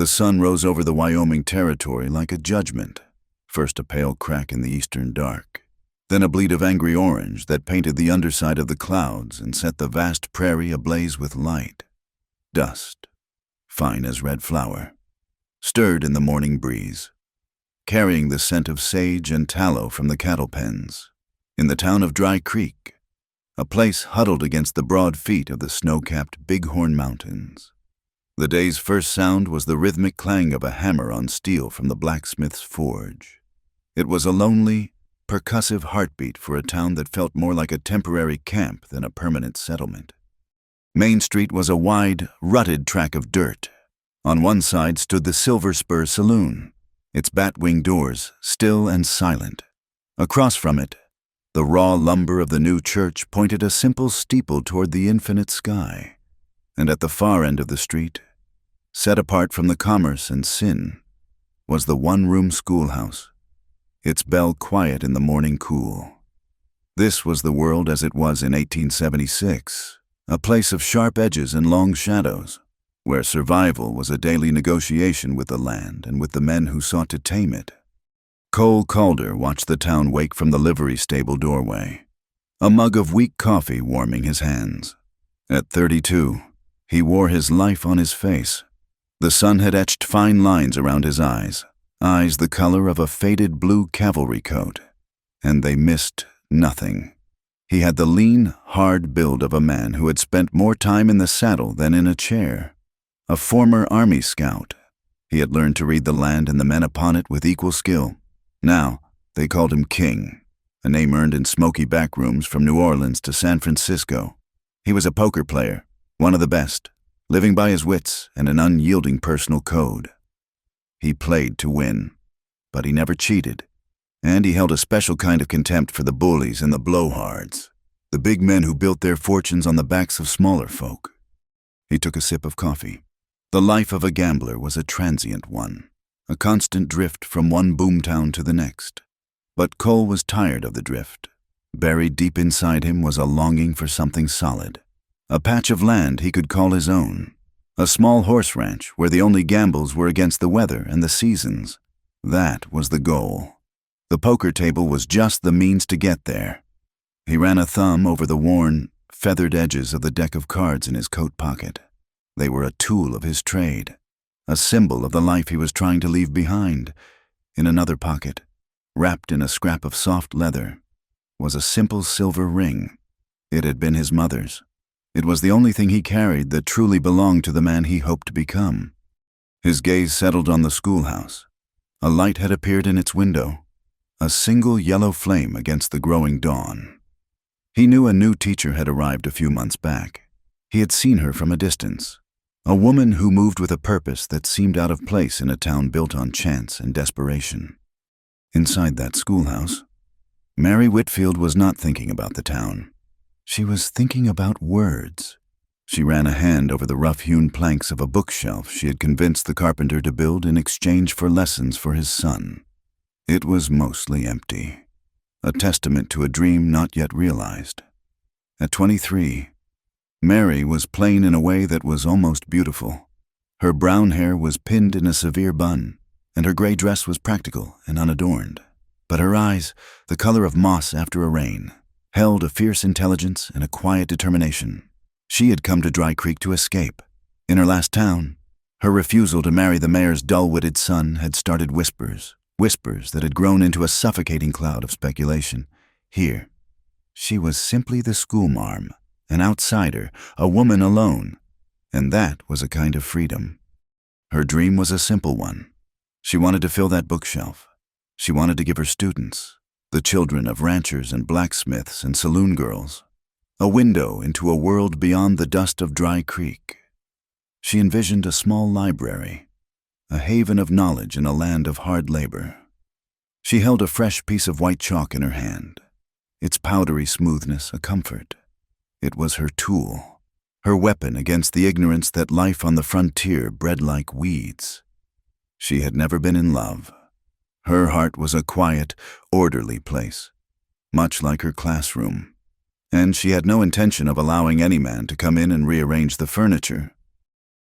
The sun rose over the Wyoming territory like a judgment, first a pale crack in the eastern dark, then a bleed of angry orange that painted the underside of the clouds and set the vast prairie ablaze with light. Dust, fine as red flour, stirred in the morning breeze, carrying the scent of sage and tallow from the cattle pens. In the town of Dry Creek, a place huddled against the broad feet of the snow-capped Bighorn Mountains. The day's first sound was the rhythmic clang of a hammer on steel from the blacksmith's forge. It was a lonely, percussive heartbeat for a town that felt more like a temporary camp than a permanent settlement. Main Street was a wide, rutted track of dirt. On one side stood the Silver Spur Saloon, its bat-wing doors still and silent. Across from it, the raw lumber of the new church pointed a simple steeple toward the infinite sky. And at the far end of the street, set apart from the commerce and sin, was the one-room schoolhouse, its bell quiet in the morning cool. This was the world as it was in 1876, a place of sharp edges and long shadows, where survival was a daily negotiation with the land and with the men who sought to tame it. Cole Calder watched the town wake from the livery stable doorway, a mug of weak coffee warming his hands. At 32, he wore his life on his face. The sun had etched fine lines around his eyes the color of a faded blue cavalry coat, and they missed nothing. He had the lean, hard build of a man who had spent more time in the saddle than in a chair. A former Army scout, he had learned to read the land and the men upon it with equal skill. Now, they called him King, a name earned in smoky back rooms from New Orleans to San Francisco. He was a poker player, one of the best, living by his wits and an unyielding personal code. He played to win, but he never cheated, and he held a special kind of contempt for the bullies and the blowhards, the big men who built their fortunes on the backs of smaller folk. He took a sip of coffee. The life of a gambler was a transient one, a constant drift from one boomtown to the next. But Cole was tired of the drift. Buried deep inside him was a longing for something solid, a patch of land he could call his own, a small horse ranch where the only gambles were against the weather and the seasons. That was the goal. The poker table was just the means to get there. He ran a thumb over the worn, feathered edges of the deck of cards in his coat pocket. They were a tool of his trade, a symbol of the life he was trying to leave behind. In another pocket, wrapped in a scrap of soft leather, was a simple silver ring. It had been his mother's. It was the only thing he carried that truly belonged to the man he hoped to become. His gaze settled on the schoolhouse. A light had appeared in its window, a single yellow flame against the growing dawn. He knew a new teacher had arrived a few months back. He had seen her from a distance, a woman who moved with a purpose that seemed out of place in a town built on chance and desperation. Inside that schoolhouse, Mary Whitfield was not thinking about the town. She was thinking about words. She ran a hand over the rough-hewn planks of a bookshelf she had convinced the carpenter to build in exchange for lessons for his son. It was mostly empty, a testament to a dream not yet realized. At 23, Mary was plain in a way that was almost beautiful. Her brown hair was pinned in a severe bun, and her gray dress was practical and unadorned. But her eyes, the color of moss after a rain, held a fierce intelligence and a quiet determination. She had come to Dry Creek to escape. In her last town, her refusal to marry the mayor's dull-witted son had started whispers that had grown into a suffocating cloud of speculation. Here, she was simply the schoolmarm, an outsider, a woman alone, and that was a kind of freedom. Her dream was a simple one. She wanted to fill that bookshelf. She wanted to give her students, the children of ranchers and blacksmiths and saloon girls, a window into a world beyond the dust of Dry Creek. She envisioned a small library, a haven of knowledge in a land of hard labor. She held a fresh piece of white chalk in her hand, its powdery smoothness a comfort. It was her tool, her weapon against the ignorance that life on the frontier bred like weeds. She had never been in love. Her heart was a quiet, orderly place, much like her classroom, and she had no intention of allowing any man to come in and rearrange the furniture.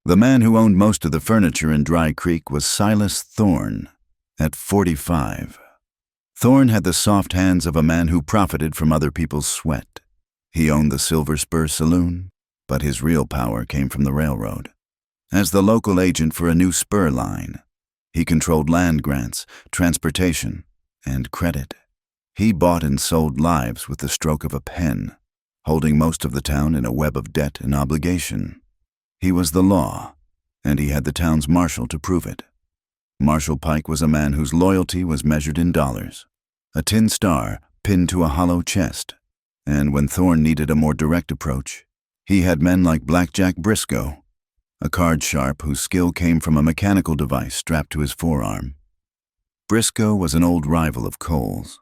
The man who owned most of the furniture in Dry Creek was Silas Thorne, at 45. Thorne had the soft hands of a man who profited from other people's sweat. He owned the Silver Spur Saloon, but his real power came from the railroad. As the local agent for a new spur line, he controlled land grants, transportation, and credit. He bought and sold lives with the stroke of a pen, holding most of the town in a web of debt and obligation. He was the law, and he had the town's marshal to prove it. Marshal Pike was a man whose loyalty was measured in dollars, a tin star pinned to a hollow chest, and when Thorne needed a more direct approach, he had men like Blackjack Briscoe, a card sharp whose skill came from a mechanical device strapped to his forearm. Briscoe was an old rival of Cole's,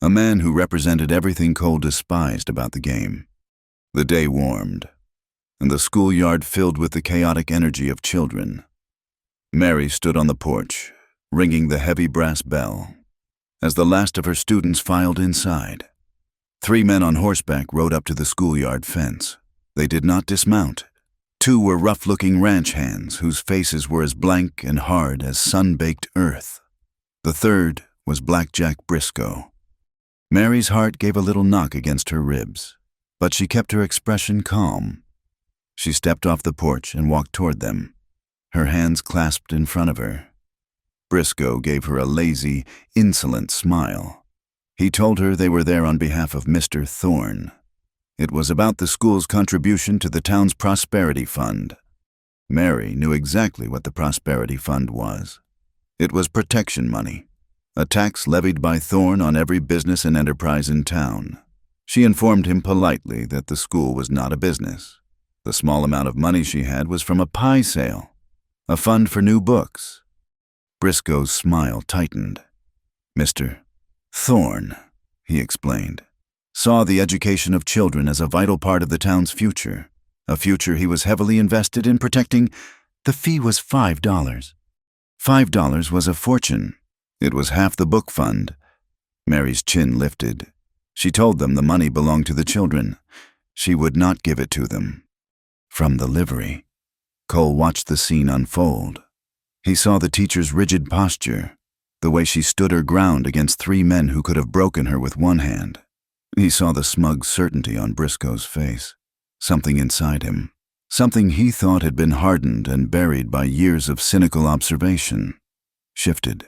a man who represented everything Cole despised about the game. The day warmed, and the schoolyard filled with the chaotic energy of children. Mary stood on the porch, ringing the heavy brass bell, as the last of her students filed inside. 3 men on horseback rode up to the schoolyard fence. They did not dismount. 2 were rough-looking ranch hands whose faces were as blank and hard as sun-baked earth. The third was Blackjack Briscoe. Mary's heart gave a little knock against her ribs, but she kept her expression calm. She stepped off the porch and walked toward them, her hands clasped in front of her. Briscoe gave her a lazy, insolent smile. He told her they were there on behalf of Mr. Thorne. It was about the school's contribution to the town's prosperity fund. Mary knew exactly what the prosperity fund was. It was protection money, a tax levied by Thorne on every business and enterprise in town. She informed him politely that the school was not a business. The small amount of money she had was from a pie sale, a fund for new books. Briscoe's smile tightened. Mr. Thorne, he explained, saw the education of children as a vital part of the town's future, a future he was heavily invested in protecting. The fee was $5. $5 was a fortune. It was half the book fund. Mary's chin lifted. She told them the money belonged to the children. She would not give it to them. From the livery, Cole watched the scene unfold. He saw the teacher's rigid posture, the way she stood her ground against 3 men who could have broken her with one hand. He saw the smug certainty on Briscoe's face. Something inside him, something he thought had been hardened and buried by years of cynical observation, shifted.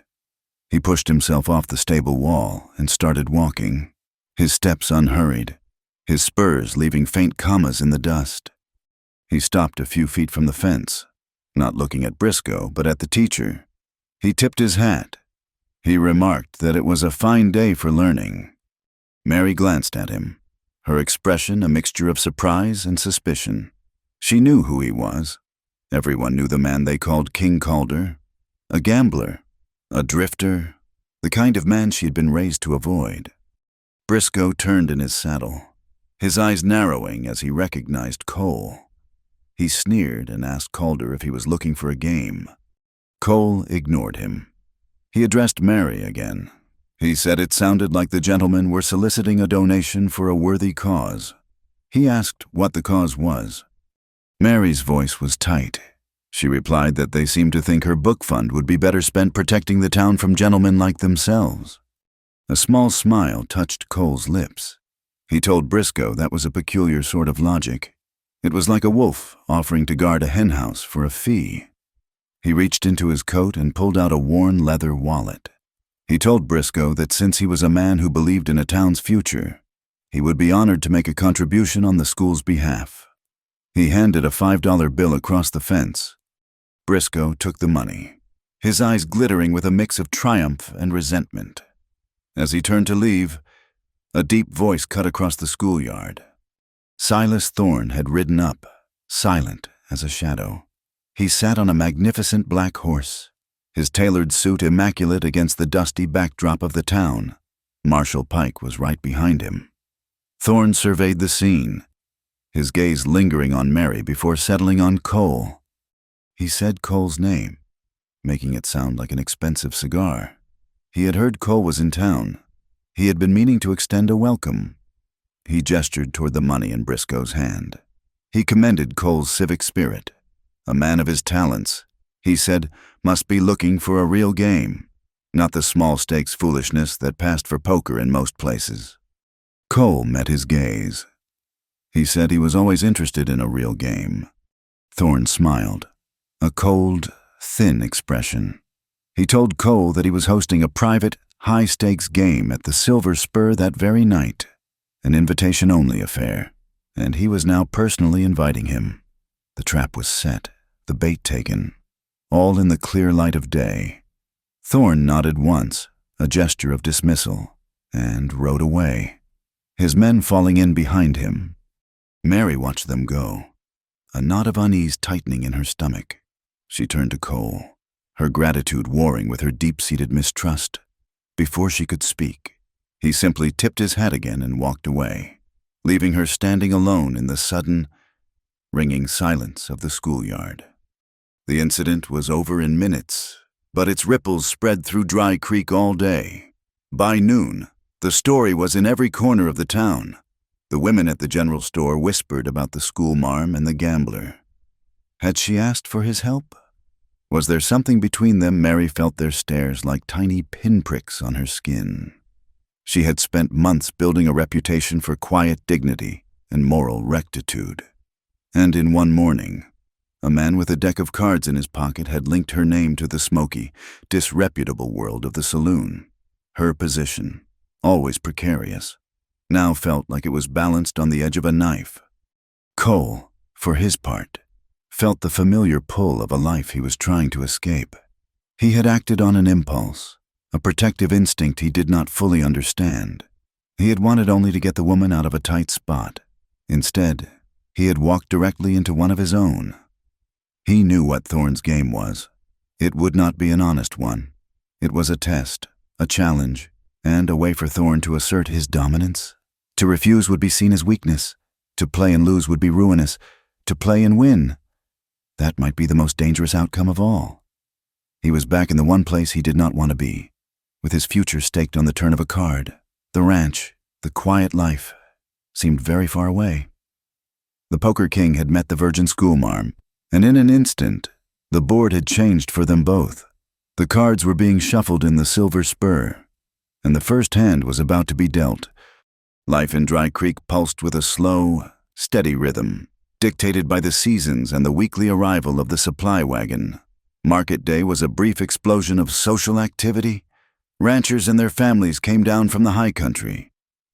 He pushed himself off the stable wall and started walking, his steps unhurried, his spurs leaving faint commas in the dust. He stopped a few feet from the fence, not looking at Briscoe, but at the teacher. He tipped his hat. He remarked that it was a fine day for learning. Mary glanced at him, her expression a mixture of surprise and suspicion. She knew who he was. Everyone knew the man they called King Calder, a gambler, a drifter, the kind of man she had been raised to avoid. Briscoe turned in his saddle, his eyes narrowing as he recognized Cole. He sneered and asked Calder if he was looking for a game. Cole ignored him. He addressed Mary again. He said it sounded like the gentlemen were soliciting a donation for a worthy cause. He asked what the cause was. Mary's voice was tight. She replied that they seemed to think her book fund would be better spent protecting the town from gentlemen like themselves. A small smile touched Cole's lips. He told Briscoe that was a peculiar sort of logic. It was like a wolf offering to guard a henhouse for a fee. He reached into his coat and pulled out a worn leather wallet. He told Briscoe that since he was a man who believed in a town's future, he would be honored to make a contribution on the school's behalf. He handed a $5 bill across the fence. Briscoe took the money, his eyes glittering with a mix of triumph and resentment. As he turned to leave, a deep voice cut across the schoolyard. Silas Thorne had ridden up, silent as a shadow. He sat on a magnificent black horse, his tailored suit immaculate against the dusty backdrop of the town. Marshal Pike was right behind him. Thorne surveyed the scene, his gaze lingering on Mary before settling on Cole. He said Cole's name, making it sound like an expensive cigar. He had heard Cole was in town. He had been meaning to extend a welcome. He gestured toward the money in Briscoe's hand. He commended Cole's civic spirit. a man of his talents, he said, must be looking for a real game, not the small-stakes foolishness that passed for poker in most places. Cole met his gaze. He said he was always interested in a real game. Thorne smiled, a cold, thin expression. He told Cole that he was hosting a private, high-stakes game at the Silver Spur that very night, an invitation-only affair, and he was now personally inviting him. The trap was set, the bait taken, all in the clear light of day. Thorne nodded once, a gesture of dismissal, and rode away, his men falling in behind him. Mary watched them go, a knot of unease tightening in her stomach. She turned to Cole, her gratitude warring with her deep-seated mistrust. Before she could speak, he simply tipped his hat again and walked away, leaving her standing alone in the sudden, ringing silence of the schoolyard. The incident was over in minutes, but its ripples spread through Dry Creek all day. By noon, the story was in every corner of the town. The women at the general store whispered about the schoolmarm and the gambler. Had she asked for his help? Was there something between them? Mary felt their stares like tiny pinpricks on her skin. She had spent months building a reputation for quiet dignity and moral rectitude. And in one morning, a man with a deck of cards in his pocket had linked her name to the smoky, disreputable world of the saloon. Her position, always precarious, now felt like it was balanced on the edge of a knife. Cole, for his part, felt the familiar pull of a life he was trying to escape. He had acted on an impulse, a protective instinct he did not fully understand. He had wanted only to get the woman out of a tight spot. Instead, he had walked directly into one of his own. He knew what Thorne's game was. It would not be an honest one. It was a test, a challenge, and a way for Thorne to assert his dominance. To refuse would be seen as weakness. To play and lose would be ruinous. To play and win, that might be the most dangerous outcome of all. He was back in the one place he did not want to be, with his future staked on the turn of a card. The ranch, the quiet life, seemed very far away. The Poker King had met the virgin Schoolmarm, and in an instant, the board had changed for them both. The cards were being shuffled in the Silver Spur, and the first hand was about to be dealt. Life in Dry Creek pulsed with a slow, steady rhythm, dictated by the seasons and the weekly arrival of the supply wagon. Market day was a brief explosion of social activity. Ranchers and their families came down from the high country,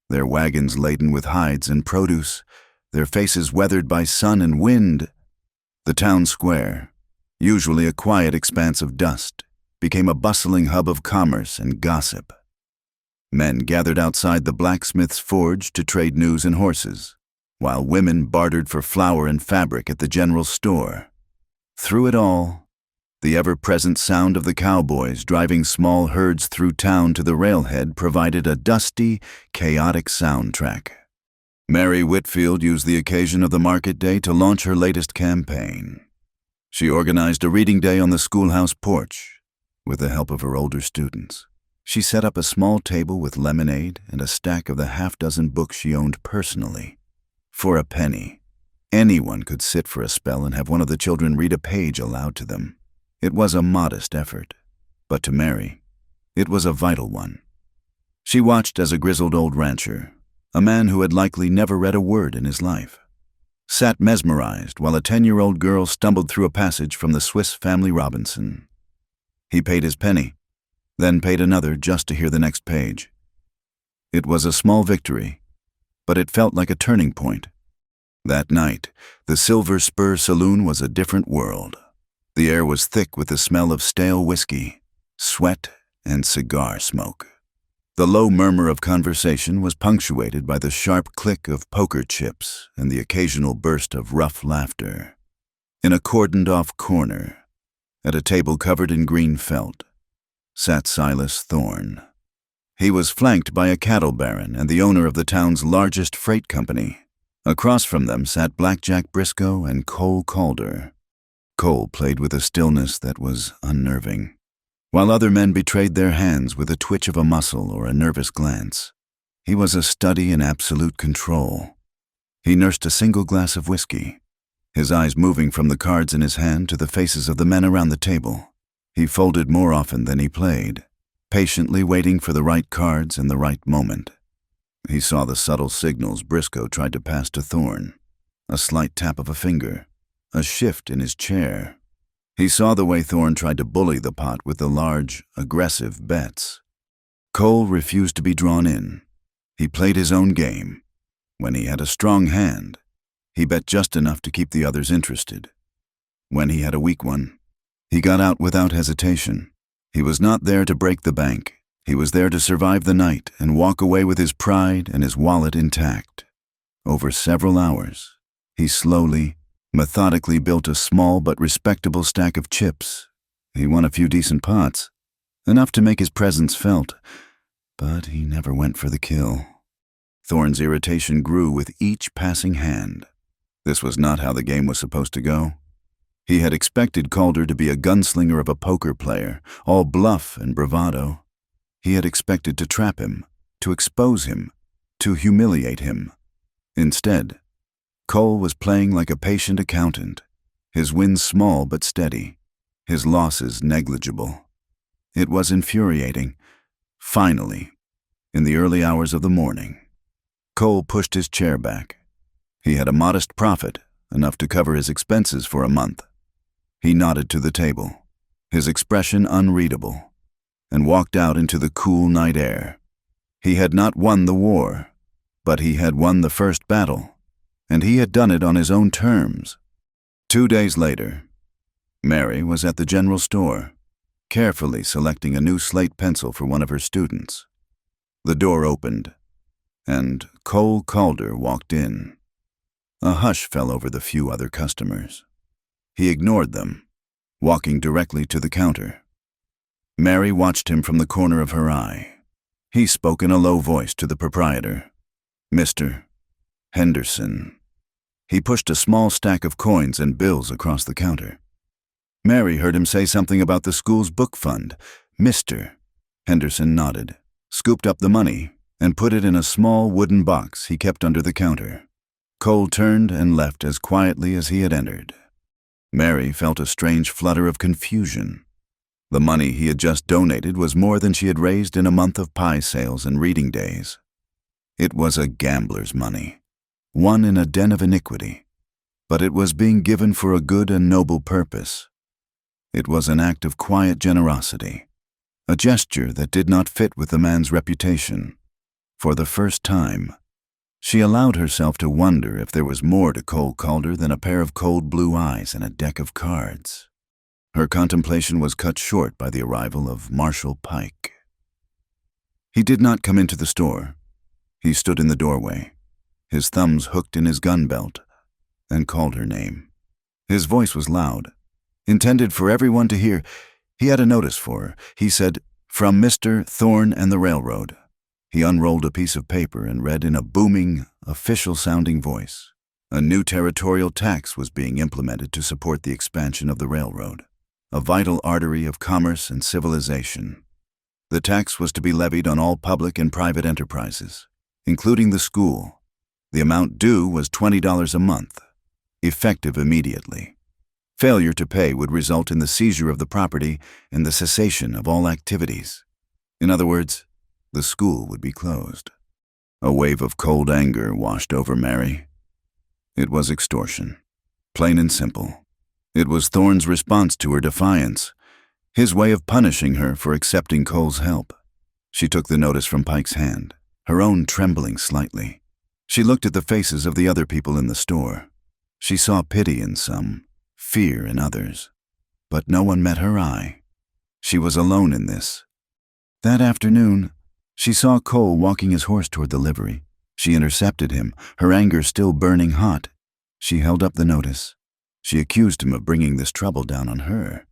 their wagons laden with hides and produce, their faces weathered by sun and wind. The town square, usually a quiet expanse of dust, became a bustling hub of commerce and gossip. Men gathered outside the blacksmith's forge to trade news and horses, while women bartered for flour and fabric at the general store. Through it all, the ever-present sound of the cowboys driving small herds through town to the railhead provided a dusty, chaotic soundtrack. Mary Whitfield used the occasion of the market day to launch her latest campaign. She organized a reading day on the schoolhouse porch, with the help of her older students. She set up a small table with lemonade and a stack of the half-dozen books she owned personally. For a penny, anyone could sit for a spell and have one of the children read a page aloud to them. It was a modest effort, but to Mary, it was a vital one. She watched as a grizzled old rancher, a man who had likely never read a word in his life, sat mesmerized while a 10-year-old girl stumbled through a passage from the Swiss Family Robinson. He paid his penny, then paid another just to hear the next page. It was a small victory, but it felt like a turning point. That night, the Silver Spur Saloon was a different world. The air was thick with the smell of stale whiskey, sweat, and cigar smoke. The low murmur of conversation was punctuated by the sharp click of poker chips and the occasional burst of rough laughter. In a cordoned-off corner, at a table covered in green felt, sat Silas Thorne. He was flanked by a cattle baron and the owner of the town's largest freight company. Across from them sat Blackjack Briscoe and Cole Calder. Cole played with a stillness that was unnerving, while other men betrayed their hands with a twitch of a muscle or a nervous glance. He was a study in absolute control. He nursed a single glass of whiskey, his eyes moving from the cards in his hand to the faces of the men around the table. He folded more often than he played, patiently waiting for the right cards in the right moment. He saw the subtle signals Briscoe tried to pass to Thorne. A slight tap of a finger, a shift in his chair. He saw the way Thorne tried to bully the pot with the large, aggressive bets. Cole refused to be drawn in. He played his own game. When he had a strong hand, he bet just enough to keep the others interested. When he had a weak one, he got out without hesitation. He was not there to break the bank. He was there to survive the night and walk away with his pride and his wallet intact. Over several hours, he slowly, methodically built a small but respectable stack of chips. He won a few decent pots, enough to make his presence felt, but he never went for the kill. Thorne's irritation grew with each passing hand. This was not how the game was supposed to go. He had expected Calder to be a gunslinger of a poker player, all bluff and bravado. He had expected to trap him, to expose him, to humiliate him. Instead, Cole was playing like a patient accountant, his wins small but steady, his losses negligible. It was infuriating. Finally, in the early hours of the morning, Cole pushed his chair back. He had a modest profit, enough to cover his expenses for a month. He nodded to the table, his expression unreadable, and walked out into the cool night air. He had not won the war, but he had won the first battle, and he had done it on his own terms. 2 days later, Mary was at the general store, carefully selecting a new slate pencil for one of her students. The door opened, and Cole Calder walked in. A hush fell over the few other customers. He ignored them, walking directly to the counter. Mary watched him from the corner of her eye. He spoke in a low voice to the proprietor. "Mr. Henderson." He pushed a small stack of coins and bills across the counter. Mary heard him say something about the school's book fund. "Mr." Henderson nodded, scooped up the money, and put it in a small wooden box he kept under the counter. Cole turned and left as quietly as he had entered. Mary felt a strange flutter of confusion. The money he had just donated was more than she had raised in a month of pie sales and reading days. It was a gambler's money, won in a den of iniquity, but it was being given for a good and noble purpose. It was an act of quiet generosity, a gesture that did not fit with the man's reputation. For the first time, she allowed herself to wonder if there was more to Cole Calder than a pair of cold blue eyes and a deck of cards. Her contemplation was cut short by the arrival of Marshall Pike. He did not come into the store. He stood in the doorway, his thumbs hooked in his gun belt, and called her name. His voice was loud, intended for everyone to hear. He had a notice for her. He said, "From Mr. Thorne and the Railroad." He unrolled a piece of paper and read in a booming, official-sounding voice. A new territorial tax was being implemented to support the expansion of the railroad, a vital artery of commerce and civilization. The tax was to be levied on all public and private enterprises, including the school. The amount due was $20 a month, effective immediately. Failure to pay would result in the seizure of the property and the cessation of all activities. In other words, the school would be closed. A wave of cold anger washed over Mary. It was extortion, plain and simple. It was Thorne's response to her defiance, his way of punishing her for accepting Cole's help. She took the notice from Pike's hand, her own trembling slightly. She looked at the faces of the other people in the store. She saw pity in some, fear in others, but no one met her eye. She was alone in this. That afternoon, she saw Cole walking his horse toward the livery. She intercepted him, her anger still burning hot. She held up the notice. She accused him of bringing this trouble down on her.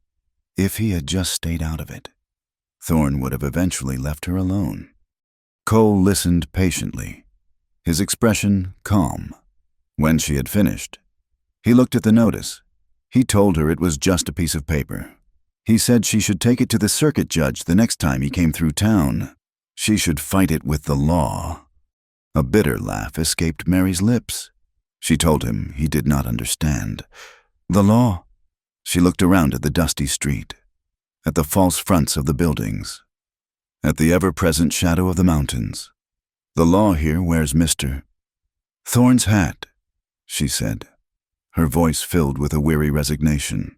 If he had just stayed out of it, Thorne would have eventually left her alone. Cole listened patiently, his expression calm. When she had finished, he looked at the notice. He told her it was just a piece of paper. He said she should take it to the circuit judge the next time he came through town. She should fight it with the law. A bitter laugh escaped Mary's lips. She told him he did not understand. The law? She looked around at the dusty street, at the false fronts of the buildings, at the ever-present shadow of the mountains. The law here wears Mr. Thorne's hat, she said, her voice filled with a weary resignation.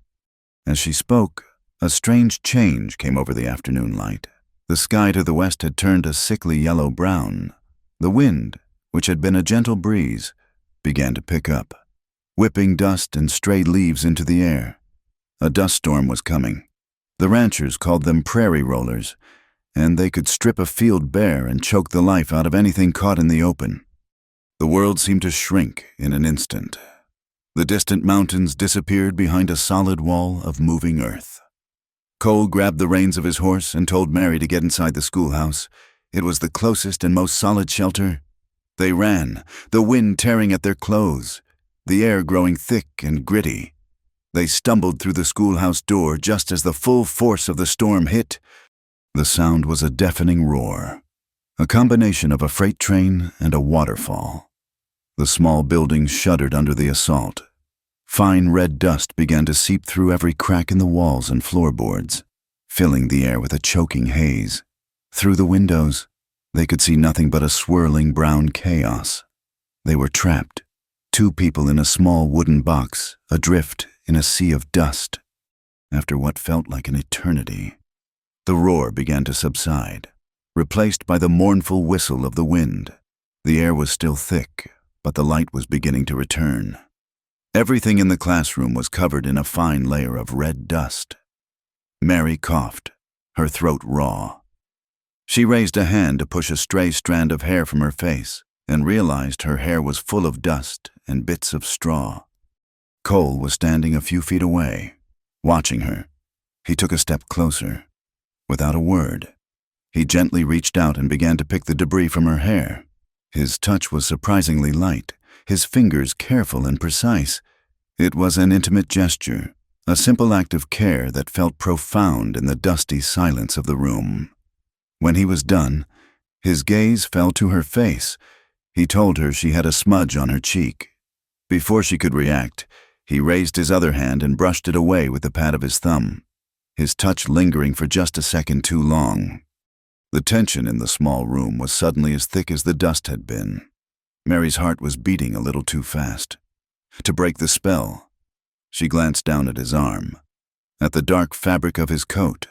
As she spoke, a strange change came over the afternoon light. The sky to the west had turned a sickly yellow-brown. The wind, which had been a gentle breeze, began to pick up, whipping dust and stray leaves into the air. A dust storm was coming. The ranchers called them prairie rollers, and they could strip a field bare and choke the life out of anything caught in the open. The world seemed to shrink in an instant. The distant mountains disappeared behind a solid wall of moving earth. Cole grabbed the reins of his horse and told Mary to get inside the schoolhouse. It was the closest and most solid shelter. They ran, the wind tearing at their clothes, the air growing thick and gritty. They stumbled through the schoolhouse door just as the full force of the storm hit. The sound was a deafening roar, a combination of a freight train and a waterfall. The small buildings shuddered under the assault. Fine red dust began to seep through every crack in the walls and floorboards, filling the air with a choking haze. Through the windows, they could see nothing but a swirling brown chaos. They were trapped, 2 people in a small wooden box, adrift in a sea of dust. After what felt like an eternity, the roar began to subside, replaced by the mournful whistle of the wind. The air was still thick, but the light was beginning to return. Everything in the classroom was covered in a fine layer of red dust. Mary coughed, her throat raw. She raised a hand to push a stray strand of hair from her face and realized her hair was full of dust and bits of straw. Cole was standing a few feet away, watching her. He took a step closer. Without a word, he gently reached out and began to pick the debris from her hair. His touch was surprisingly light, his fingers careful and precise. It was an intimate gesture, a simple act of care that felt profound in the dusty silence of the room. When he was done, his gaze fell to her face. He told her she had a smudge on her cheek. Before she could react, he raised his other hand and brushed it away with the pad of his thumb, his touch lingering for just a second too long. The tension in the small room was suddenly as thick as the dust had been. Mary's heart was beating a little too fast. To break the spell, she glanced down at his arm, at the dark fabric of his coat,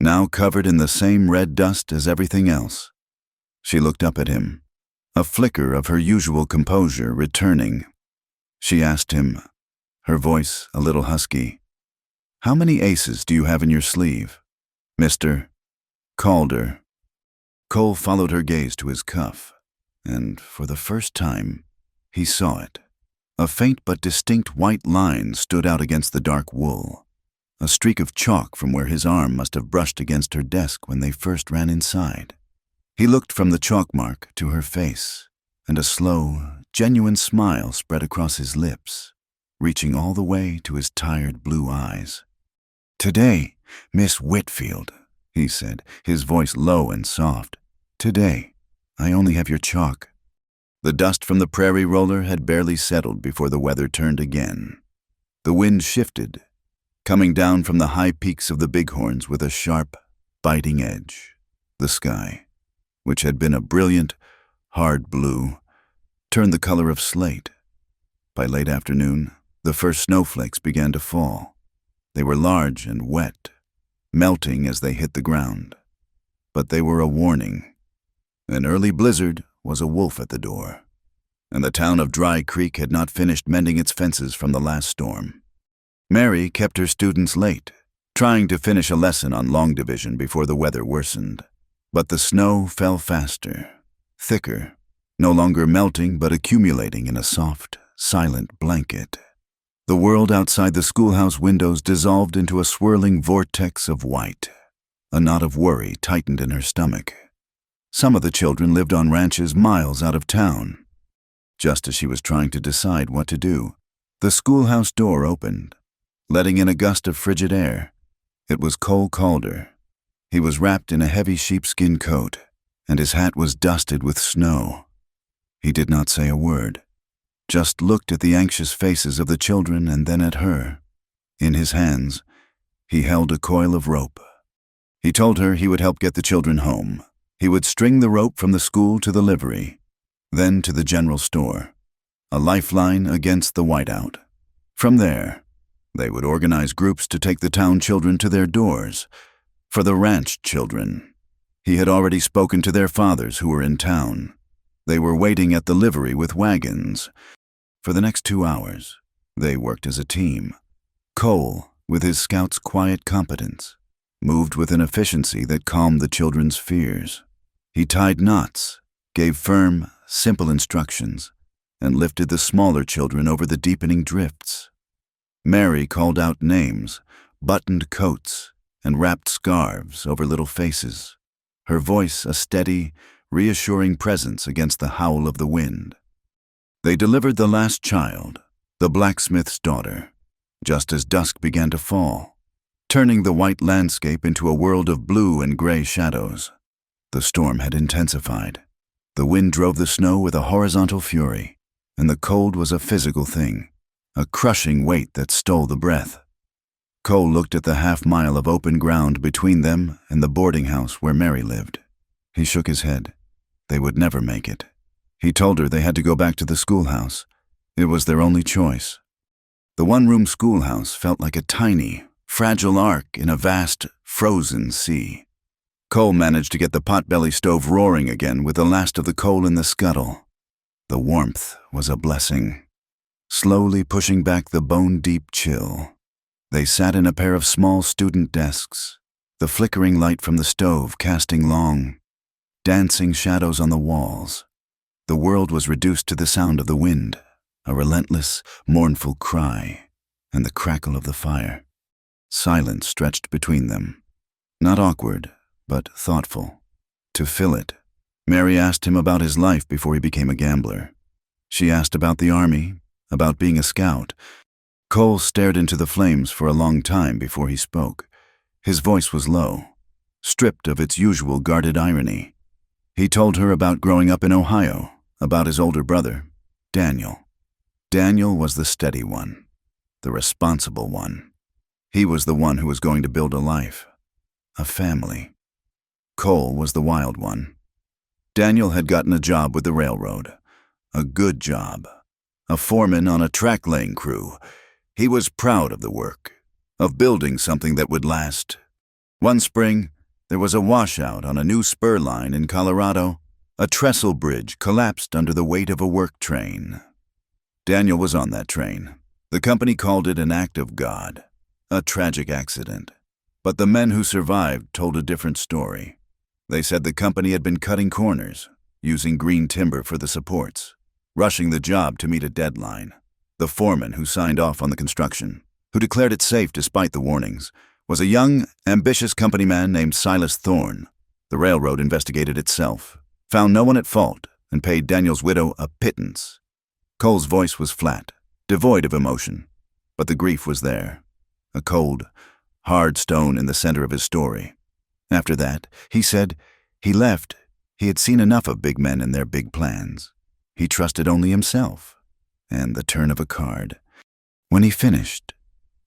now covered in the same red dust as everything else. She looked up at him, a flicker of her usual composure returning. She asked him, her voice a little husky, "How many aces do you have in your sleeve, Mr. Calder?" Cole followed her gaze to his cuff, and for the first time, he saw it. A faint but distinct white line stood out against the dark wool, a streak of chalk from where his arm must have brushed against her desk when they first ran inside. He looked from the chalk mark to her face, and a slow, genuine smile spread across his lips, reaching all the way to his tired blue eyes. "Today, Miss Whitfield," he said, his voice low and soft. "Today, I only have your chalk." The dust from the prairie roller had barely settled before the weather turned again. The wind shifted, coming down from the high peaks of the bighorns with a sharp, biting edge. The sky, which had been a brilliant, hard blue, turned the color of slate. By late afternoon, the first snowflakes began to fall. They were large and wet, melting as they hit the ground. But they were a warning. An early blizzard was a wolf at the door, and the town of Dry Creek had not finished mending its fences from the last storm. Mary kept her students late, trying to finish a lesson on long division before the weather worsened. But the snow fell faster, thicker, no longer melting but accumulating in a soft, silent blanket. The world outside the schoolhouse windows dissolved into a swirling vortex of white. A knot of worry tightened in her stomach. Some of the children lived on ranches miles out of town. Just as she was trying to decide what to do, the schoolhouse door opened, letting in a gust of frigid air. It was Cole Calder. He was wrapped in a heavy sheepskin coat, and his hat was dusted with snow. He did not say a word. just looked at the anxious faces of the children and then at her. In his hands, he held a coil of rope. He told her he would help get the children home. He would string the rope from the school to the livery, then to the general store, a lifeline against the whiteout. From there, they would organize groups to take the town children to their doors. For the ranch children, he had already spoken to their fathers who were in town. They were waiting at the livery with wagons. For the next 2 hours, they worked as a team. Cole, with his scout's quiet competence, moved with an efficiency that calmed the children's fears. He tied knots, gave firm, simple instructions, and lifted the smaller children over the deepening drifts. Mary called out names, buttoned coats, and wrapped scarves over little faces, her voice a steady, reassuring presence against the howl of the wind. They delivered the last child, the blacksmith's daughter, just as dusk began to fall, turning the white landscape into a world of blue and gray shadows. The storm had intensified. The wind drove the snow with a horizontal fury, and the cold was a physical thing, a crushing weight that stole the breath. Cole looked at the half-mile of open ground between them and the boarding house where Mary lived. He shook his head. They would never make it. He told her they had to go back to the schoolhouse. It was their only choice. The one-room schoolhouse felt like a tiny, fragile ark in a vast, frozen sea. Cole managed to get the potbelly stove roaring again with the last of the coal in the scuttle. The warmth was a blessing, slowly pushing back the bone-deep chill. They sat in a pair of small student desks, the flickering light from the stove casting long, dancing shadows on the walls. The world was reduced to the sound of the wind, a relentless, mournful cry, and the crackle of the fire. Silence stretched between them, not awkward, but thoughtful. To fill it, Mary asked him about his life before he became a gambler. She asked about the army, about being a scout. Cole stared into the flames for a long time before he spoke. His voice was low, stripped of its usual guarded irony. He told her about growing up in Ohio, about his older brother, Daniel. Daniel was the steady one, the responsible one. He was the one who was going to build a life, a family. Cole was the wild one. Daniel had gotten a job with the railroad, a good job, a foreman on a track-laying crew. He was proud of the work, of building something that would last. One spring, there was a washout on a new spur line in Colorado. A trestle bridge collapsed under the weight of a work train. Daniel was on that train. The company called it an act of God, a tragic accident. But the men who survived told a different story. They said the company had been cutting corners, using green timber for the supports, rushing the job to meet a deadline. The foreman who signed off on the construction, who declared it safe despite the warnings, was a young, ambitious company man named Silas Thorne. The railroad investigated itself, found no one at fault, and paid Daniel's widow a pittance. Cole's voice was flat, devoid of emotion, but the grief was there, a cold, hard stone in the center of his story. After that, he said, he left. He had seen enough of big men and their big plans. He trusted only himself and the turn of a card. When he finished,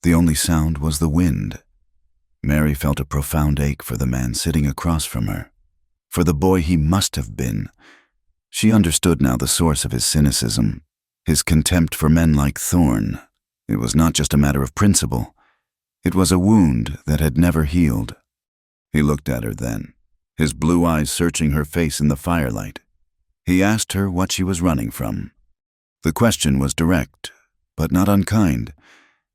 the only sound was the wind. Mary felt a profound ache for the man sitting across from her, for the boy he must have been. She understood now the source of his cynicism, his contempt for men like Thorne. It was not just a matter of principle. It was a wound that had never healed. He looked at her then, his blue eyes searching her face in the firelight. He asked her what she was running from. The question was direct, but not unkind,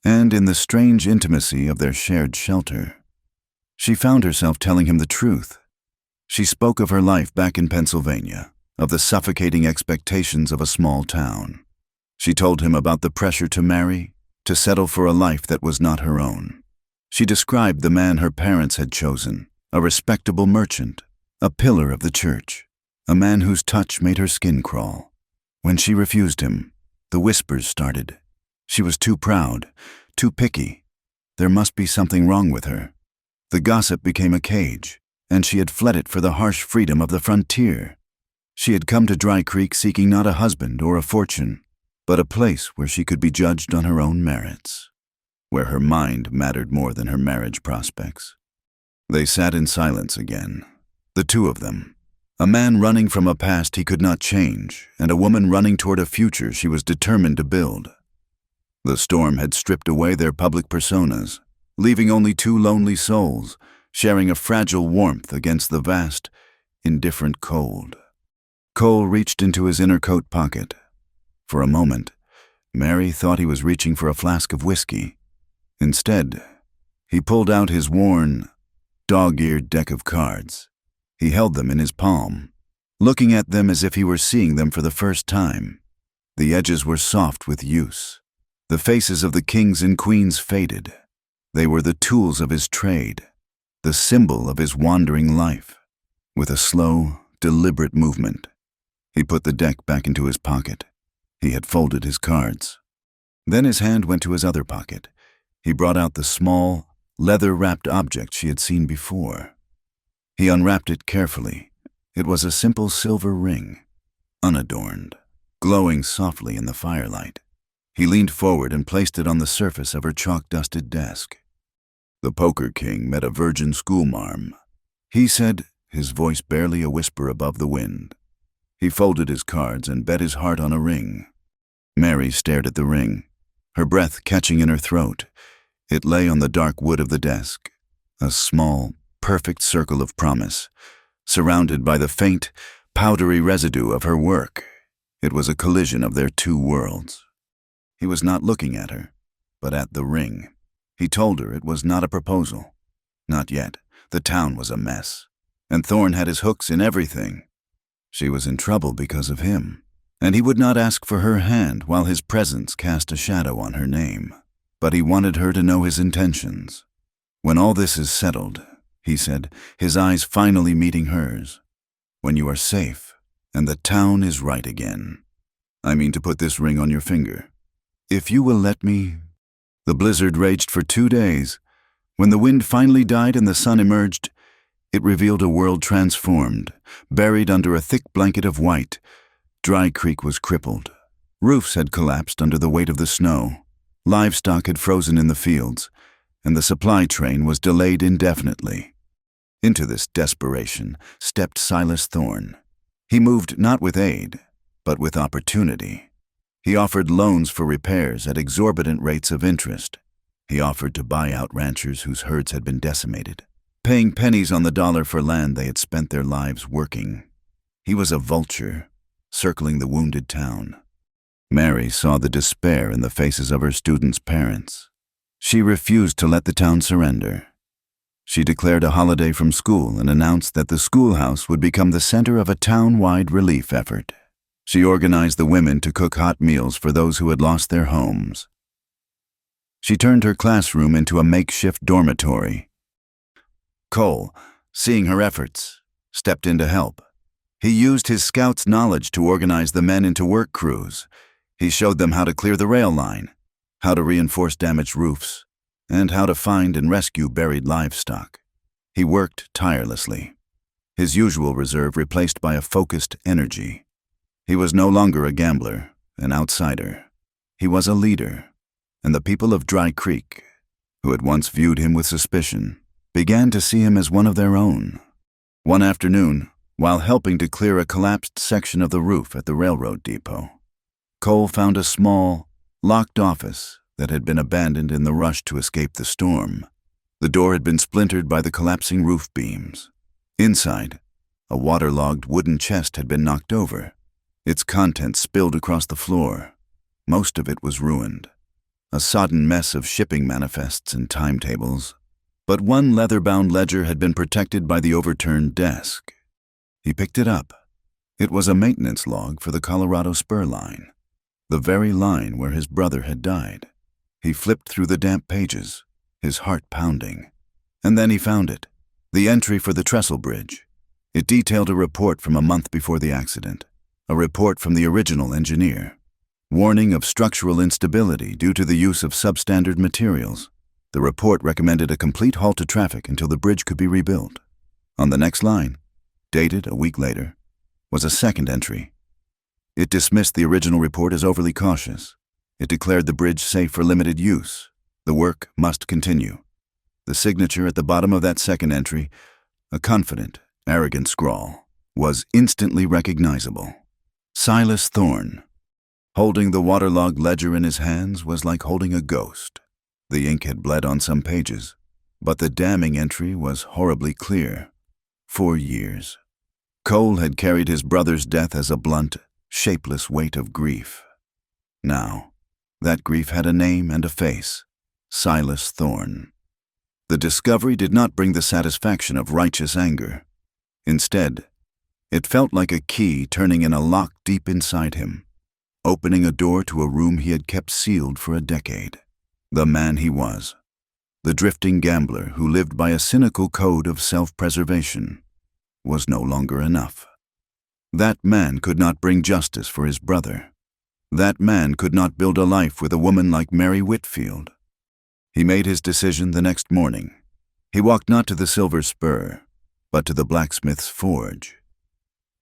and in the strange intimacy of their shared shelter, she found herself telling him the truth. She spoke of her life back in Pennsylvania, of the suffocating expectations of a small town. She told him about the pressure to marry, to settle for a life that was not her own. She described the man her parents had chosen, a respectable merchant, a pillar of the church, a man whose touch made her skin crawl. When she refused him, the whispers started. She was too proud, too picky. There must be something wrong with her. The gossip became a cage, and she had fled it for the harsh freedom of the frontier. She had come to Dry Creek seeking not a husband or a fortune, but a place where she could be judged on her own merits, where her mind mattered more than her marriage prospects. They sat in silence again, the two of them, a man running from a past he could not change, and a woman running toward a future she was determined to build. The storm had stripped away their public personas, leaving only two lonely souls, sharing a fragile warmth against the vast, indifferent cold. Cole reached into his inner coat pocket. For a moment, Mary thought he was reaching for a flask of whiskey. Instead, he pulled out his worn, dog-eared deck of cards. He held them in his palm, looking at them as if he were seeing them for the first time. The edges were soft with use. The faces of the kings and queens faded. They were the tools of his trade, the symbol of his wandering life. With a slow, deliberate movement, he put the deck back into his pocket. He had folded his cards. Then his hand went to his other pocket. He brought out the small, leather-wrapped object she had seen before. He unwrapped it carefully. It was a simple silver ring, unadorned, glowing softly in the firelight. He leaned forward and placed it on the surface of her chalk-dusted desk. The poker king met a virgin schoolmarm, he said, his voice barely a whisper above the wind. He folded his cards and bet his heart on a ring. Mary stared at the ring, her breath catching in her throat. It lay on the dark wood of the desk, a small, perfect circle of promise, surrounded by the faint, powdery residue of her work. It was a collision of their two worlds. He was not looking at her, but at the ring. He told her it was not a proposal. Not yet. The town was a mess, and Thorne had his hooks in everything. She was in trouble because of him, and he would not ask for her hand while his presence cast a shadow on her name. But he wanted her to know his intentions. When all this is settled, he said, his eyes finally meeting hers, when you are safe and the town is right again, I mean to put this ring on your finger. If you will let me. The blizzard raged for 2 days. When the wind finally died and the sun emerged, it revealed a world transformed, buried under a thick blanket of white. Dry Creek was crippled. Roofs had collapsed under the weight of the snow. Livestock had frozen in the fields, and the supply train was delayed indefinitely. Into this desperation stepped Silas Thorne. He moved not with aid, but with opportunity. He offered loans for repairs at exorbitant rates of interest. He offered to buy out ranchers whose herds had been decimated, paying pennies on the dollar for land they had spent their lives working. He was a vulture, circling the wounded town. Mary saw the despair in the faces of her students' parents. She refused to let the town surrender. She declared a holiday from school and announced that the schoolhouse would become the center of a town-wide relief effort. She organized the women to cook hot meals for those who had lost their homes. She turned her classroom into a makeshift dormitory. Cole, seeing her efforts, stepped in to help. He used his scout's knowledge to organize the men into work crews. He showed them how to clear the rail line, how to reinforce damaged roofs, and how to find and rescue buried livestock. He worked tirelessly, his usual reserve replaced by a focused energy. He was no longer a gambler, an outsider. He was a leader, and the people of Dry Creek, who had once viewed him with suspicion, began to see him as one of their own. One afternoon, while helping to clear a collapsed section of the roof at the railroad depot, Cole found a small, locked office that had been abandoned in the rush to escape the storm. The door had been splintered by the collapsing roof beams. Inside, a waterlogged wooden chest had been knocked over. Its contents spilled across the floor. Most of it was ruined, a sodden mess of shipping manifests and timetables. But one leather-bound ledger had been protected by the overturned desk. He picked it up. It was a maintenance log for the Colorado Spur line, the very line where his brother had died. He flipped through the damp pages, his heart pounding. And then he found it, the entry for the trestle bridge. It detailed a report from a month before the accident, a report from the original engineer, warning of structural instability due to the use of substandard materials. The report recommended a complete halt to traffic until the bridge could be rebuilt. On the next line, dated a week later, was a second entry. It dismissed the original report as overly cautious. It declared the bridge safe for limited use. The work must continue. The signature at the bottom of that second entry, a confident, arrogant scrawl, was instantly recognizable. Silas Thorne. Holding the waterlogged ledger in his hands was like holding a ghost. The ink had bled on some pages, but the damning entry was horribly clear. 4 years. Cole had carried his brother's death as a blunt, shapeless weight of grief. Now, that grief had a name and a face: Silas Thorne. The discovery did not bring the satisfaction of righteous anger. Instead, it felt like a key turning in a lock deep inside him, opening a door to a room he had kept sealed for a decade. The man he was, the drifting gambler who lived by a cynical code of self-preservation, was no longer enough. That man could not bring justice for his brother. That man could not build a life with a woman like Mary Whitfield. He made his decision the next morning. He walked not to the Silver Spur, but to the blacksmith's forge.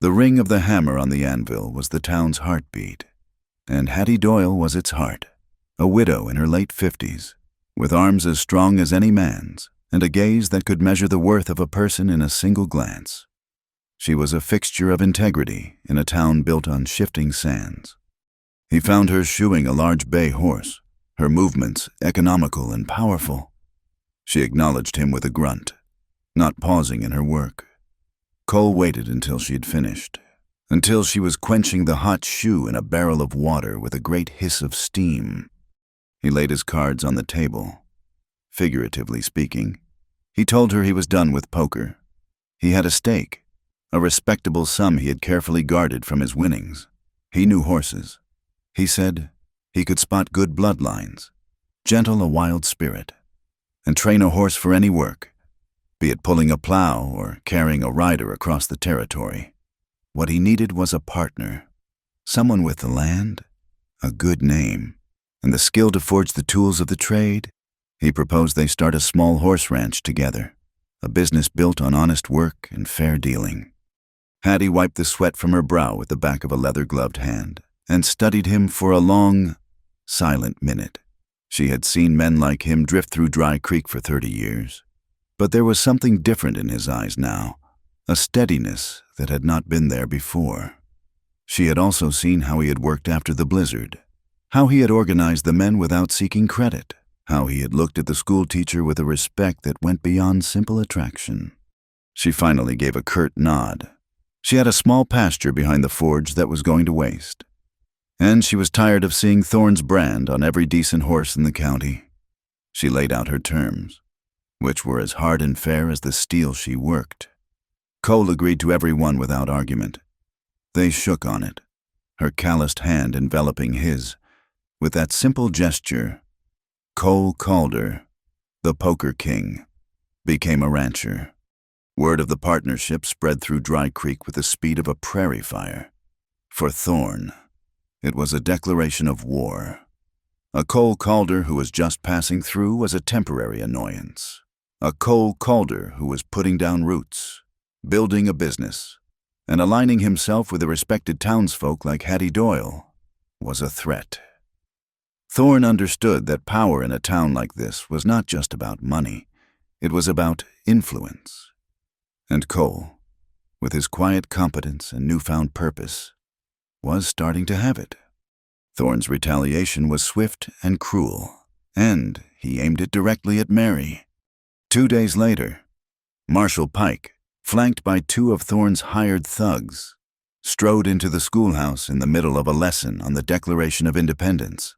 The ring of the hammer on the anvil was the town's heartbeat, and Hattie Doyle was its heart, a widow in her late 50s, with arms as strong as any man's, and a gaze that could measure the worth of a person in a single glance. She was a fixture of integrity in a town built on shifting sands. He found her shoeing a large bay horse, her movements economical and powerful. She acknowledged him with a grunt, not pausing in her work. Cole waited until she had finished, until she was quenching the hot shoe in a barrel of water with a great hiss of steam. He laid his cards on the table. Figuratively speaking, he told her he was done with poker. He had a stake, a respectable sum he had carefully guarded from his winnings. He knew horses. He said he could spot good bloodlines, gentle a wild spirit, and train a horse for any work, be it pulling a plow or carrying a rider across the territory. What he needed was a partner, someone with the land, a good name, and the skill to forge the tools of the trade. He proposed they start a small horse ranch together, a business built on honest work and fair dealing. Hattie wiped the sweat from her brow with the back of a leather-gloved hand and studied him for a long, silent minute. She had seen men like him drift through Dry Creek for 30 years, but there was something different in his eyes now, a steadiness that had not been there before. She had also seen how he had worked after the blizzard, how he had organized the men without seeking credit, how he had looked at the school teacher with a respect that went beyond simple attraction. She finally gave a curt nod. She had a small pasture behind the forge that was going to waste, and she was tired of seeing Thorne's brand on every decent horse in the county. She laid out her terms, which were as hard and fair as the steel she worked. Cole agreed to every one without argument. They shook on it, her calloused hand enveloping his. With that simple gesture, Cole Calder, the poker king, became a rancher. Word of the partnership spread through Dry Creek with the speed of a prairie fire. For Thorne, it was a declaration of war. A Cole Calder who was just passing through was a temporary annoyance. A Cole Calder who was putting down roots, building a business, and aligning himself with the respected townsfolk like Hattie Doyle was a threat. Thorne understood that power in a town like this was not just about money. It was about influence. And Cole, with his quiet competence and newfound purpose, was starting to have it. Thorne's retaliation was swift and cruel, and he aimed it directly at Mary. 2 days later, Marshal Pike, flanked by 2 of Thorne's hired thugs, strode into the schoolhouse in the middle of a lesson on the Declaration of Independence.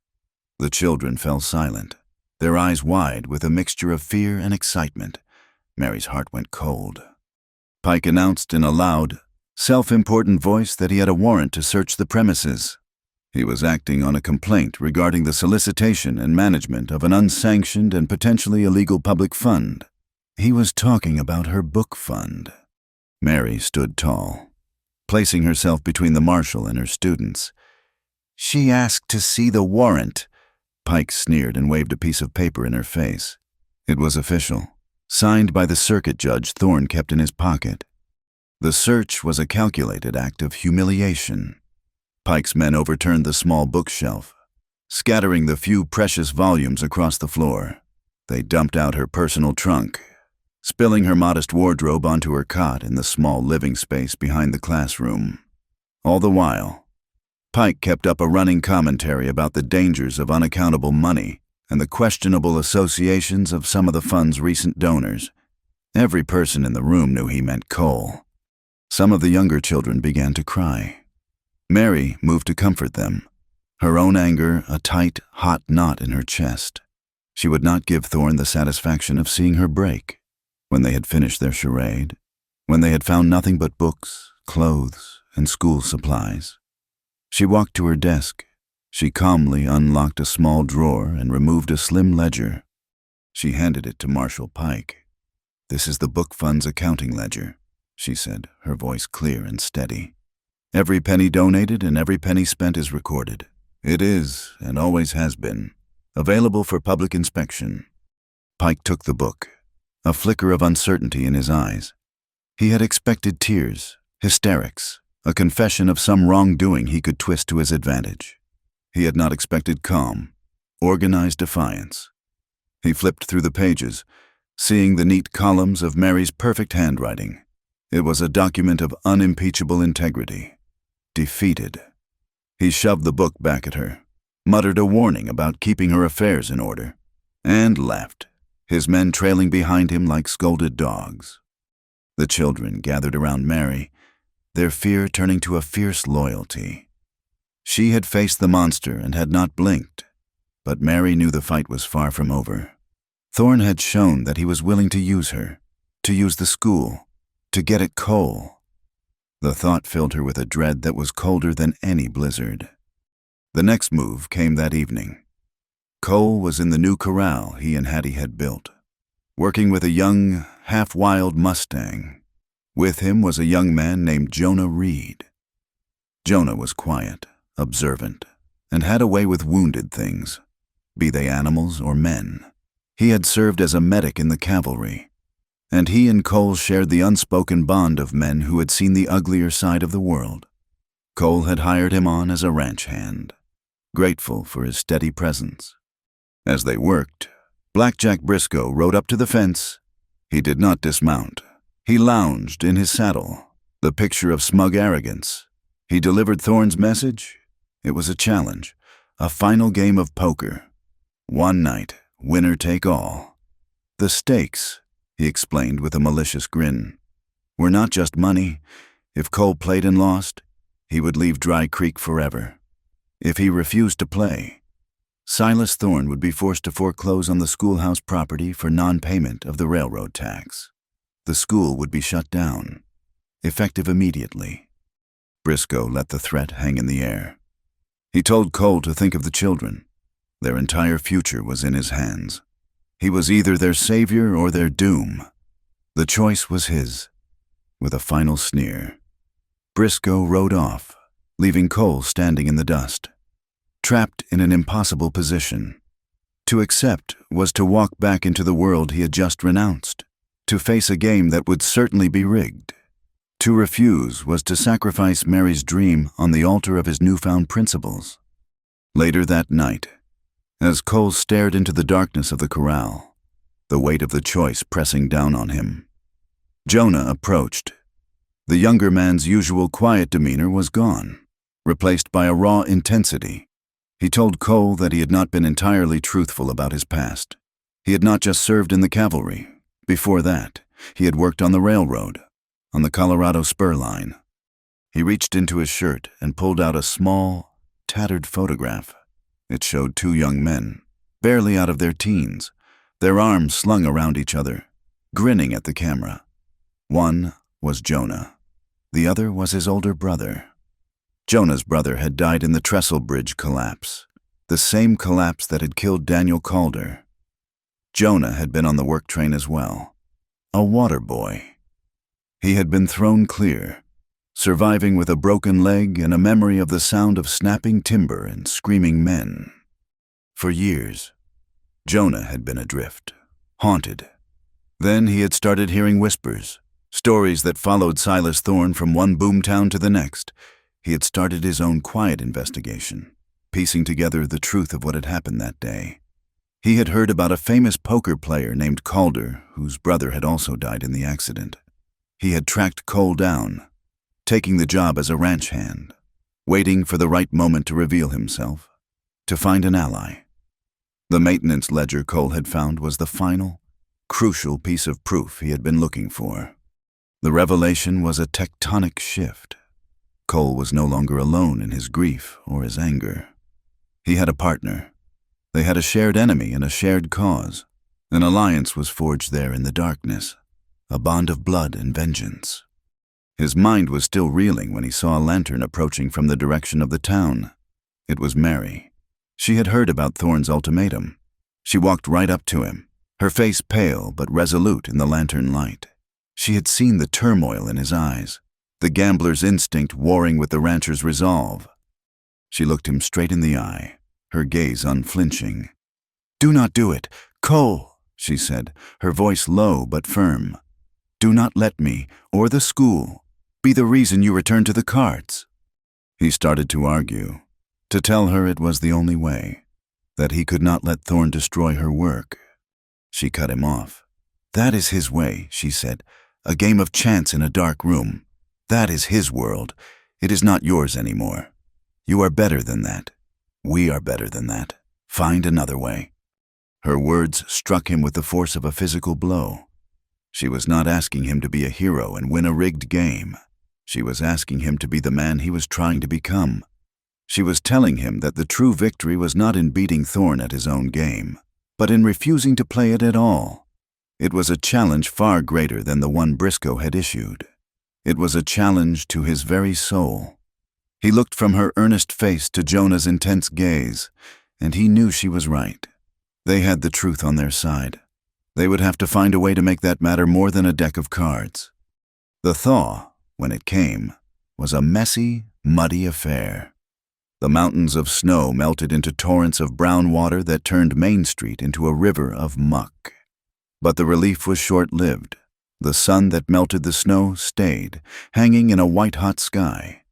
The children fell silent, their eyes wide with a mixture of fear and excitement. Mary's heart went cold. Pike announced in a loud, self-important voice that he had a warrant to search the premises. He was acting on a complaint regarding the solicitation and management of an unsanctioned and potentially illegal public fund. He was talking about her book fund. Mary stood tall, placing herself between the marshal and her students. "She asked to see the warrant." Pike sneered and waved a piece of paper in her face. It was official, signed by the circuit judge Thorne kept in his pocket. The search was a calculated act of humiliation. Pike's men overturned the small bookshelf, scattering the few precious volumes across the floor. They dumped out her personal trunk, spilling her modest wardrobe onto her cot in the small living space behind the classroom. All the while, Pike kept up a running commentary about the dangers of unaccountable money and the questionable associations of some of the fund's recent donors. Every person in the room knew he meant Cole. Some of the younger children began to cry. Mary moved to comfort them, her own anger a tight, hot knot in her chest. She would not give Thorne the satisfaction of seeing her break. When they had finished their charade, when they had found nothing but books, clothes, and school supplies, she walked to her desk. She calmly unlocked a small drawer and removed a slim ledger. She handed it to Marshal Pike. "This is the book fund's accounting ledger," she said, her voice clear and steady. "Every penny donated and every penny spent is recorded. It is, and always has been, available for public inspection." Pike took the book, a flicker of uncertainty in his eyes. He had expected tears, hysterics, a confession of some wrongdoing he could twist to his advantage. He had not expected calm, organized defiance. He flipped through the pages, seeing the neat columns of Mary's perfect handwriting. It was a document of unimpeachable integrity. Defeated. He shoved the book back at her, muttered a warning about keeping her affairs in order, and left, his men trailing behind him like scolded dogs. The children gathered around Mary, their fear turning to a fierce loyalty. She had faced the monster and had not blinked, but Mary knew the fight was far from over. Thorne had shown that he was willing to use her, to use the school, to get at Cole. The thought filled her with a dread that was colder than any blizzard. The next move came that evening. Cole was in the new corral he and Hattie had built, working with a young, half-wild Mustang. With him was a young man named Jonah Reed. Jonah was quiet, observant, and had a way with wounded things, be they animals or men. He had served as a medic in the cavalry, and he and Cole shared the unspoken bond of men who had seen the uglier side of the world. Cole had hired him on as a ranch hand, grateful for his steady presence. As they worked, Blackjack Briscoe rode up to the fence. He did not dismount. He lounged in his saddle, the picture of smug arrogance. He delivered Thorne's message. It was a challenge, a final game of poker. One night, winner take all. The stakes, he explained with a malicious grin, were not just money. If Cole played and lost, he would leave Dry Creek forever. If he refused to play, Silas Thorne would be forced to foreclose on the schoolhouse property for non-payment of the railroad tax. The school would be shut down, effective immediately. Briscoe let the threat hang in the air. He told Cole to think of the children. Their entire future was in his hands. He was either their savior or their doom. The choice was his. With a final sneer, Briscoe rode off, leaving Cole standing in the dust, trapped in an impossible position. To accept was to walk back into the world he had just renounced, to face a game that would certainly be rigged. To refuse was to sacrifice Mary's dream on the altar of his newfound principles. Later that night, as Cole stared into the darkness of the corral, the weight of the choice pressing down on him, Jonah approached. The younger man's usual quiet demeanor was gone, replaced by a raw intensity. He told Cole that he had not been entirely truthful about his past. He had not just served in the cavalry. Before that, he had worked on the railroad, on the Colorado Spur line. He reached into his shirt and pulled out a small, tattered photograph. It showed two young men, barely out of their teens, their arms slung around each other, grinning at the camera. One was Jonah. The other was his older brother. Jonah's brother had died in the Trestle Bridge collapse, the same collapse that had killed Daniel Calder. Jonah had been on the work train as well, a water boy. He had been thrown clear, surviving with a broken leg and a memory of the sound of snapping timber and screaming men. For years, Jonah had been adrift, haunted. Then he had started hearing whispers, stories that followed Silas Thorne from one boomtown to the next. He had started his own quiet investigation, piecing together the truth of what had happened that day. He had heard about a famous poker player named Calder, whose brother had also died in the accident. He had tracked Cole down, taking the job as a ranch hand, waiting for the right moment to reveal himself, to find an ally. The maintenance ledger Cole had found was the final, crucial piece of proof he had been looking for. The revelation was a tectonic shift. Cole was no longer alone in his grief or his anger. He had a partner. They had a shared enemy and a shared cause. An alliance was forged there in the darkness, a bond of blood and vengeance. His mind was still reeling when he saw a lantern approaching from the direction of the town. It was Mary. She had heard about Thorne's ultimatum. She walked right up to him, her face pale but resolute in the lantern light. She had seen the turmoil in his eyes, the gambler's instinct warring with the rancher's resolve. She looked him straight in the eye, her gaze unflinching. "Do not do it, Cole," she said, her voice low but firm. "Do not let me, or the school, be the reason you return to the cards." He started to argue, to tell her it was the only way, that he could not let Thorne destroy her work. She cut him off. "That is his way," she said, "a game of chance in a dark room. That is his world. It is not yours anymore. You are better than that. We are better than that. Find another way." Her words struck him with the force of a physical blow. She was not asking him to be a hero and win a rigged game. She was asking him to be the man he was trying to become. She was telling him that the true victory was not in beating Thorne at his own game, but in refusing to play it at all. It was a challenge far greater than the one Briscoe had issued. It was a challenge to his very soul. He looked from her earnest face to Jonah's intense gaze, and he knew she was right. They had the truth on their side. They would have to find a way to make that matter more than a deck of cards. The thaw, when it came, was a messy, muddy affair. The mountains of snow melted into torrents of brown water that turned Main Street into a river of muck. But the relief was short-lived. The sun that melted the snow stayed, hanging in a white-hot sky.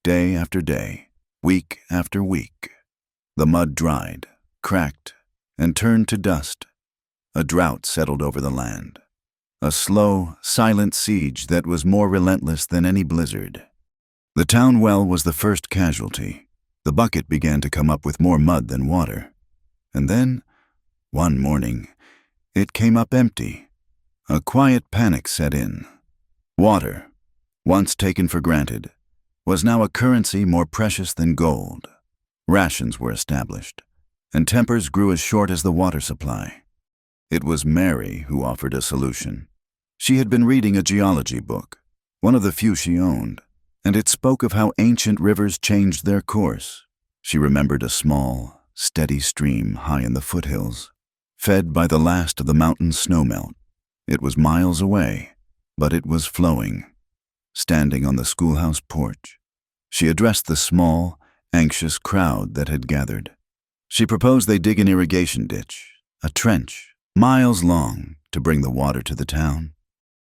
Day after day, week after week, the mud dried, cracked, and turned to dust. A drought settled over the land. A slow, silent siege that was more relentless than any blizzard. The town well was the first casualty. The bucket began to come up with more mud than water. And then, one morning, it came up empty. A quiet panic set in. Water, once taken for granted, was now a currency more precious than gold. Rations were established, and tempers grew as short as the water supply. It was Mary who offered a solution. She had been reading a geology book, one of the few she owned, and it spoke of how ancient rivers changed their course. She remembered a small, steady stream high in the foothills, fed by the last of the mountain snowmelt. It was miles away, but it was flowing. Standing on the schoolhouse porch, she addressed the small, anxious crowd that had gathered. She proposed they dig an irrigation ditch, a trench, miles long, to bring the water to the town.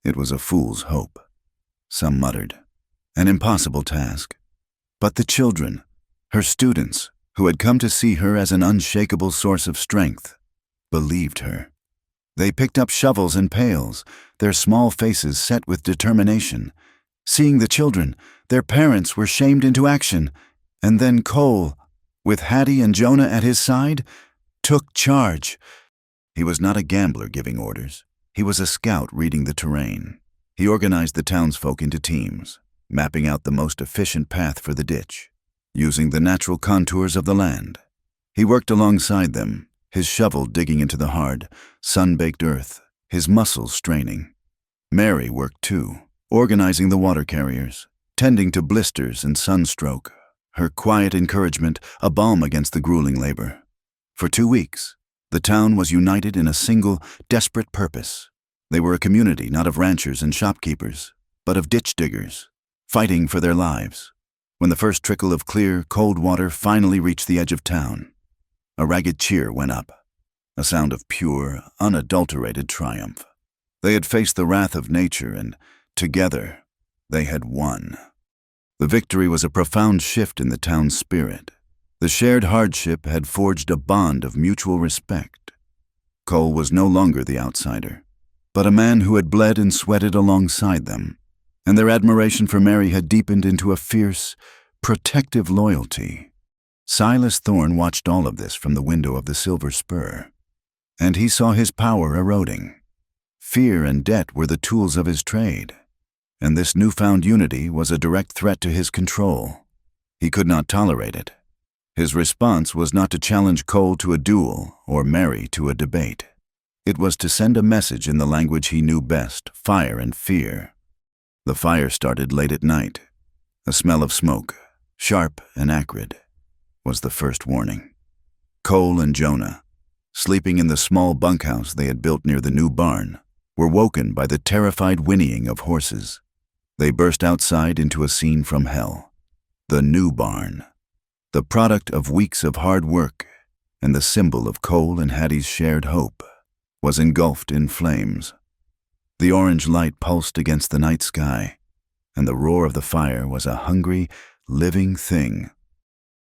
It was a fool's hope. Some muttered, an impossible task. But the children, her students, who had come to see her as an unshakable source of strength, believed her. They picked up shovels and pails, their small faces set with determination. Seeing the children, their parents were shamed into action, and then Cole, with Hattie and Jonah at his side, took charge. He was not a gambler giving orders. He was a scout reading the terrain. He organized the townsfolk into teams, mapping out the most efficient path for the ditch, using the natural contours of the land. He worked alongside them, his shovel digging into the hard, sun-baked earth, his muscles straining. Mary worked too, organizing the water carriers, tending to blisters and sunstroke, her quiet encouragement a balm against the grueling labor. For 2 weeks, the town was united in a single, desperate purpose. They were a community not of ranchers and shopkeepers, but of ditch diggers, fighting for their lives. When the first trickle of clear, cold water finally reached the edge of town, a ragged cheer went up, a sound of pure, unadulterated triumph. They had faced the wrath of nature, and together they had won. The victory was a profound shift in the town's spirit. The shared hardship had forged a bond of mutual respect. Cole was no longer the outsider, but a man who had bled and sweated alongside them, and their admiration for Mary had deepened into a fierce, protective loyalty. Silas Thorne watched all of this from the window of the Silver Spur, and he saw his power eroding. Fear and debt were the tools of his trade, and this newfound unity was a direct threat to his control. He could not tolerate it. His response was not to challenge Cole to a duel or Mary to a debate. It was to send a message in the language he knew best: fire and fear. The fire started late at night. A smell of smoke, sharp and acrid, was the first warning. Cole and Jonah, sleeping in the small bunkhouse they had built near the new barn, were woken by the terrified whinnying of horses. They burst outside into a scene from hell. The new barn, the product of weeks of hard work and the symbol of Cole and Hattie's shared hope, was engulfed in flames. The orange light pulsed against the night sky, and the roar of the fire was a hungry, living thing.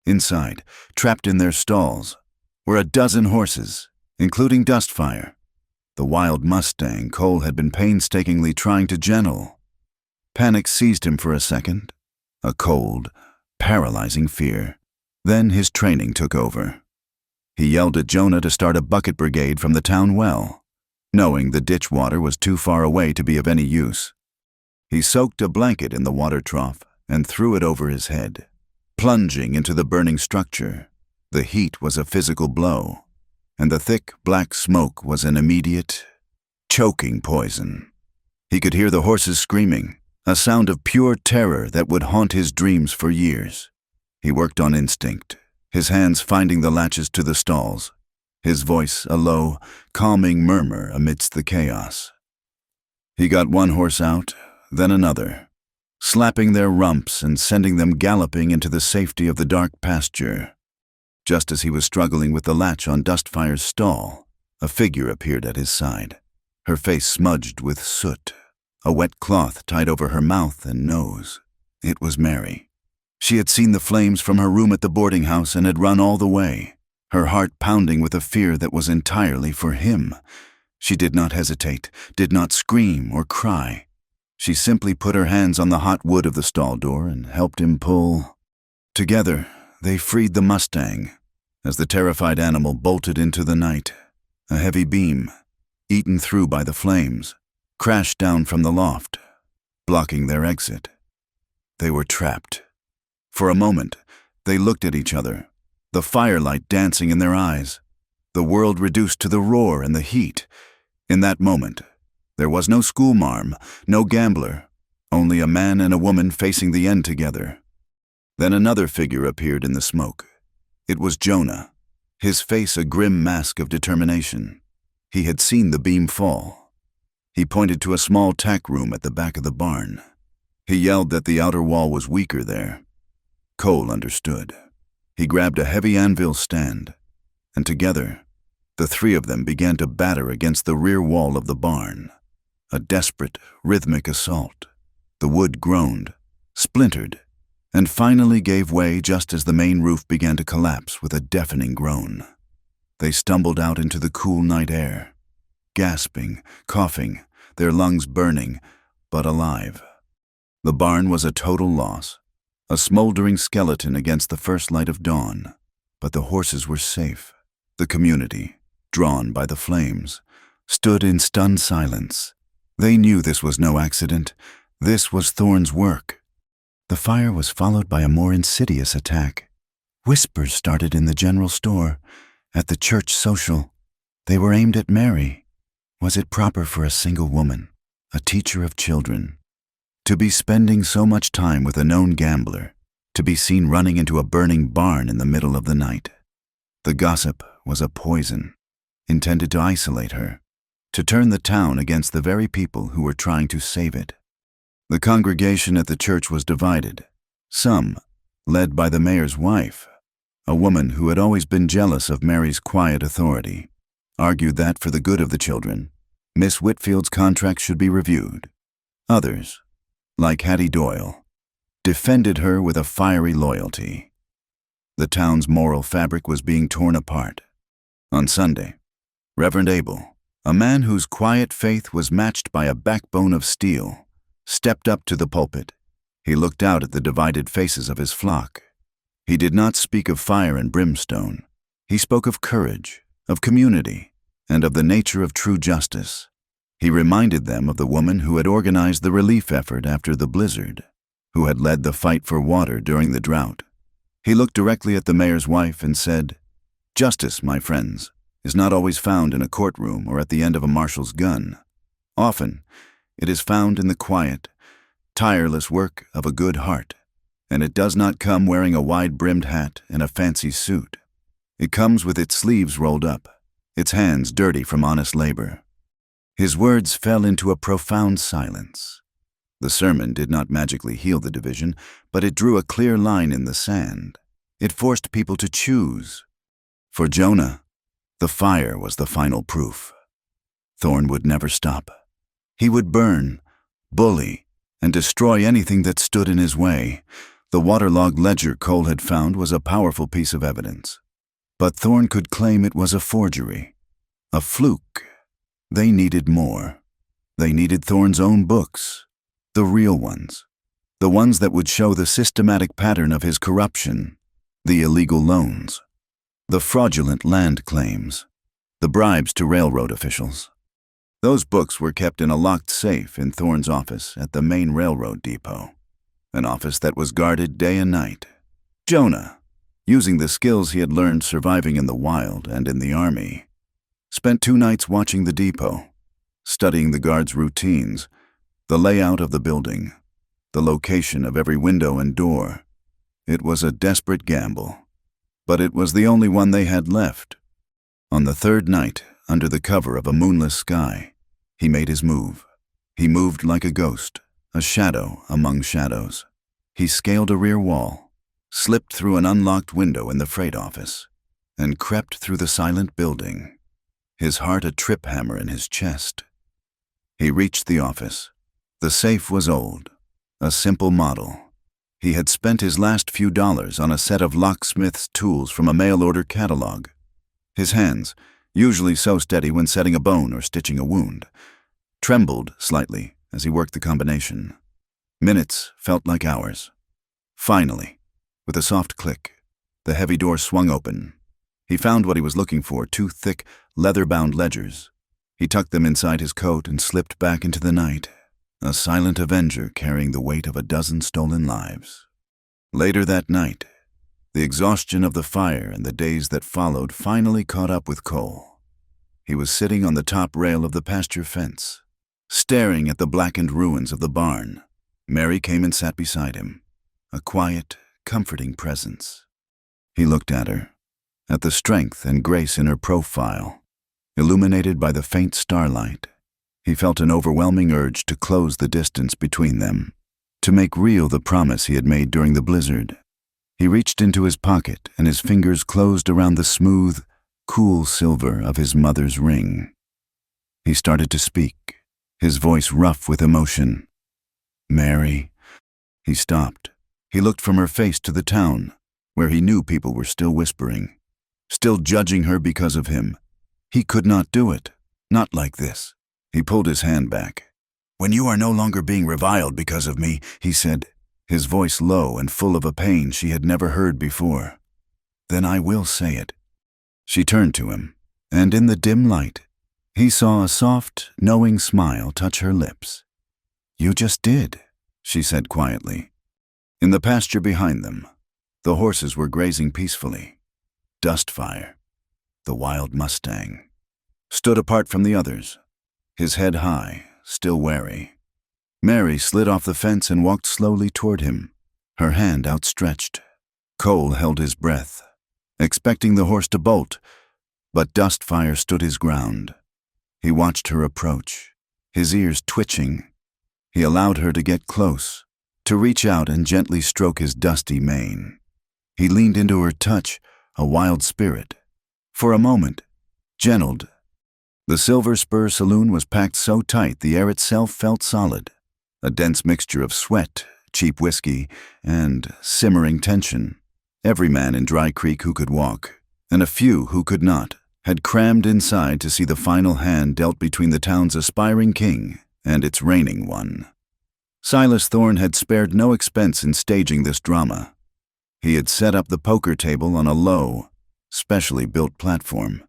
Inside, trapped in their stalls, were a dozen horses, including Dustfire, the wild Mustang Cole had been painstakingly trying to gentle. Panic seized him for a second, a cold, paralyzing fear. Then his training took over. He yelled at Jonah to start a bucket brigade from the town well, knowing the ditch water was too far away to be of any use. He soaked a blanket in the water trough and threw it over his head, plunging into the burning structure. The heat was a physical blow, and the thick, black smoke was an immediate, choking poison. He could hear the horses screaming, a sound of pure terror that would haunt his dreams for years. He worked on instinct, his hands finding the latches to the stalls, his voice a low, calming murmur amidst the chaos. He got one horse out, then another, slapping their rumps and sending them galloping into the safety of the dark pasture. Just as he was struggling with the latch on Dustfire's stall, a figure appeared at his side, her face smudged with soot, a wet cloth tied over her mouth and nose. It was Mary. She had seen the flames from her room at the boarding house and had run all the way, her heart pounding with a fear that was entirely for him. She did not hesitate, did not scream or cry. She simply put her hands on the hot wood of the stall door and helped him pull. Together, they freed the Mustang. As the terrified animal bolted into the night, a heavy beam, eaten through by the flames, crashed down from the loft, blocking their exit. They were trapped. For a moment, they looked at each other, the firelight dancing in their eyes, the world reduced to the roar and the heat. In that moment, there was no Schoolmarm, no gambler, only a man and a woman facing the end together. Then another figure appeared in the smoke. It was Jonah, his face a grim mask of determination. He had seen the beam fall. He pointed to a small tack room at the back of the barn. He yelled that the outer wall was weaker there. Cole understood. He grabbed a heavy anvil stand, and together, the three of them began to batter against the rear wall of the barn. A desperate, rhythmic assault. The wood groaned, splintered, and finally gave way just as the main roof began to collapse with a deafening groan. They stumbled out into the cool night air, gasping, coughing, their lungs burning, but alive. The barn was a total loss, a smoldering skeleton against the first light of dawn, but the horses were safe. The community, drawn by the flames, stood in stunned silence. They knew this was no accident. This was Thorne's work. The fire was followed by a more insidious attack. Whispers started in the general store, at the church social. They were aimed at Mary. Was it proper for a single woman, a teacher of children, to be spending so much time with a known gambler, to be seen running into a burning barn in the middle of the night? The gossip was a poison, intended to isolate her, to turn the town against the very people who were trying to save it. The congregation at the church was divided. Some, led by the mayor's wife, a woman who had always been jealous of Mary's quiet authority, argued that for the good of the children, Miss Whitfield's contract should be reviewed. Others, like Hattie Doyle, defended her with a fiery loyalty. The town's moral fabric was being torn apart. On Sunday, Reverend Abel, a man whose quiet faith was matched by a backbone of steel, stepped up to the pulpit. He looked out at the divided faces of his flock. He did not speak of fire and brimstone. He spoke of courage, of community, and of the nature of true justice. He reminded them of the woman who had organized the relief effort after the blizzard, who had led the fight for water during the drought. He looked directly at the mayor's wife and said, "Justice, my friends, is not always found in a courtroom or at the end of a marshal's gun. Often, it is found in the quiet, tireless work of a good heart, and it does not come wearing a wide-brimmed hat and a fancy suit. It comes with its sleeves rolled up, its hands dirty from honest labor." His words fell into a profound silence. The sermon did not magically heal the division, but it drew a clear line in the sand. It forced people to choose. For Jonah, the fire was the final proof. Thorn would never stop. He would burn, bully, and destroy anything that stood in his way. The waterlogged ledger Cole had found was a powerful piece of evidence. But Thorn could claim it was a forgery, a fluke. They needed more. They needed Thorn's own books, the real ones, the ones that would show the systematic pattern of his corruption, the illegal loans, the fraudulent land claims, the bribes to railroad officials. Those books were kept in a locked safe in Thorn's office at the main railroad depot, an office that was guarded day and night. Jonah, using the skills he had learned surviving in the wild and in the army, spent 2 nights watching the depot, studying the guards' routines, the layout of the building, the location of every window and door. It was a desperate gamble, but it was the only one they had left. On the 3rd night, under the cover of a moonless sky, he made his move. He moved like a ghost, a shadow among shadows. He scaled a rear wall, slipped through an unlocked window in the freight office, and crept through the silent building, his heart a trip hammer in his chest. He reached the office. The safe was old, a simple model. He had spent his last few dollars on a set of locksmith's tools from a mail-order catalog. His hands, usually so steady when setting a bone or stitching a wound, trembled slightly as he worked the combination. Minutes felt like hours. Finally, with a soft click, the heavy door swung open. He found what he was looking for, 2 thick, leather-bound ledgers. He tucked them inside his coat and slipped back into the night, a silent avenger carrying the weight of a dozen stolen lives. Later that night, the exhaustion of the fire and the days that followed finally caught up with Cole. He was sitting on the top rail of the pasture fence, staring at the blackened ruins of the barn. Mary came and sat beside him, a quiet, comforting presence. He looked at her, at the strength and grace in her profile, illuminated by the faint starlight. He felt an overwhelming urge to close the distance between them, to make real the promise he had made during the blizzard. He reached into his pocket and his fingers closed around the smooth, cool silver of his mother's ring. He started to speak, his voice rough with emotion. "Mary." He stopped. He looked from her face to the town, where he knew people were still whispering, still judging her because of him. He could not do it, not like this. He pulled his hand back. "When you are no longer being reviled because of me," he said, his voice low and full of a pain she had never heard before, "then I will say it." She turned to him, and in the dim light, he saw a soft, knowing smile touch her lips. "You just did," she said quietly. In the pasture behind them, the horses were grazing peacefully. Dustfire, the wild Mustang, stood apart from the others, his head high, still wary. Mary slid off the fence and walked slowly toward him, her hand outstretched. Cole held his breath, expecting the horse to bolt, but Dustfire stood his ground. He watched her approach, his ears twitching. He allowed her to get close, to reach out and gently stroke his dusty mane. He leaned into her touch, a wild spirit. For a moment, gentled. The Silver Spur saloon was packed so tight the air itself felt solid, a dense mixture of sweat, cheap whiskey, and simmering tension. Every man in Dry Creek who could walk, and a few who could not, had crammed inside to see the final hand dealt between the town's aspiring king and its reigning one. Silas Thorne had spared no expense in staging this drama. He had set up the poker table on a low, specially built platform,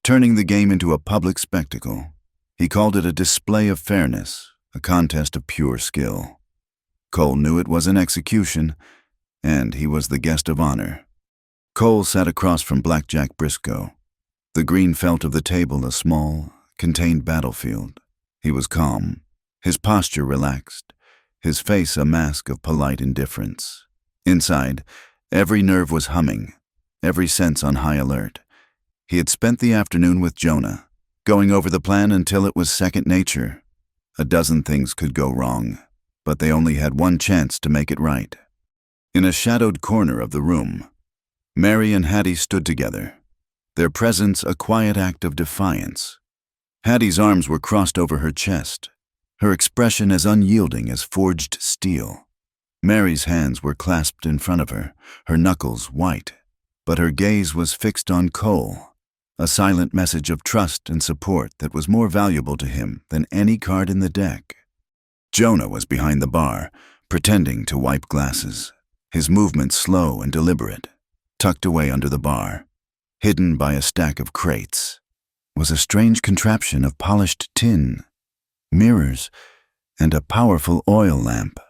turning the game into a public spectacle. He called it a display of fairness, a contest of pure skill. Cole knew it was an execution, and he was the guest of honor. Cole sat across from Blackjack Briscoe, the green felt of the table a small, contained battlefield. He was calm, his posture relaxed, his face a mask of polite indifference. Inside, every nerve was humming, every sense on high alert. He had spent the afternoon with Jonah, going over the plan until it was second nature. A dozen things could go wrong, but they only had one chance to make it right. In a shadowed corner of the room, Mary and Hattie stood together, their presence a quiet act of defiance. Hattie's arms were crossed over her chest, her expression as unyielding as forged steel. Mary's hands were clasped in front of her, her knuckles white, but her gaze was fixed on Cole, a silent message of trust and support that was more valuable to him than any card in the deck. Jonah was behind the bar, pretending to wipe glasses, his movements slow and deliberate. Tucked away under the bar, hidden by a stack of crates, was a strange contraption of polished tin, mirrors, and a powerful oil lamp.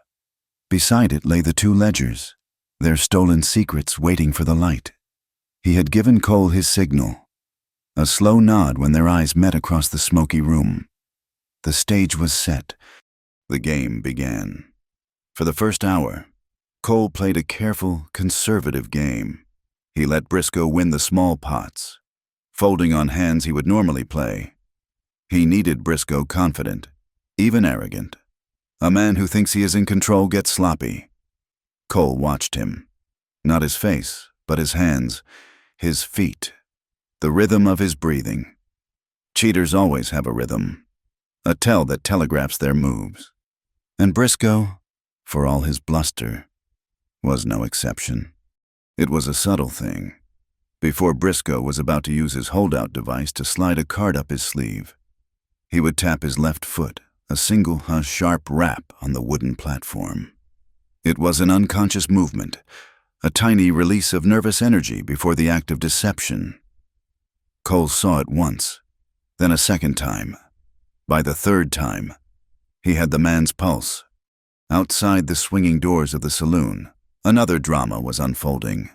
Beside it lay the two ledgers, their stolen secrets waiting for the light. He had given Cole his signal, a slow nod when their eyes met across the smoky room. The stage was set. The game began. For the first hour, Cole played a careful, conservative game. He let Briscoe win the small pots, folding on hands he would normally play. He needed Briscoe confident, even arrogant. A man who thinks he is in control gets sloppy. Cole watched him. Not his face, but his hands, his feet, the rhythm of his breathing. Cheaters always have a rhythm, a tell that telegraphs their moves. And Briscoe, for all his bluster, was no exception. It was a subtle thing. Before Briscoe was about to use his holdout device to slide a card up his sleeve, he would tap his left foot, a single sharp rap on the wooden platform. It was an unconscious movement, a tiny release of nervous energy before the act of deception. Cole saw it once, then a second time. By the third time, he had the man's pulse. Outside the swinging doors of the saloon, another drama was unfolding.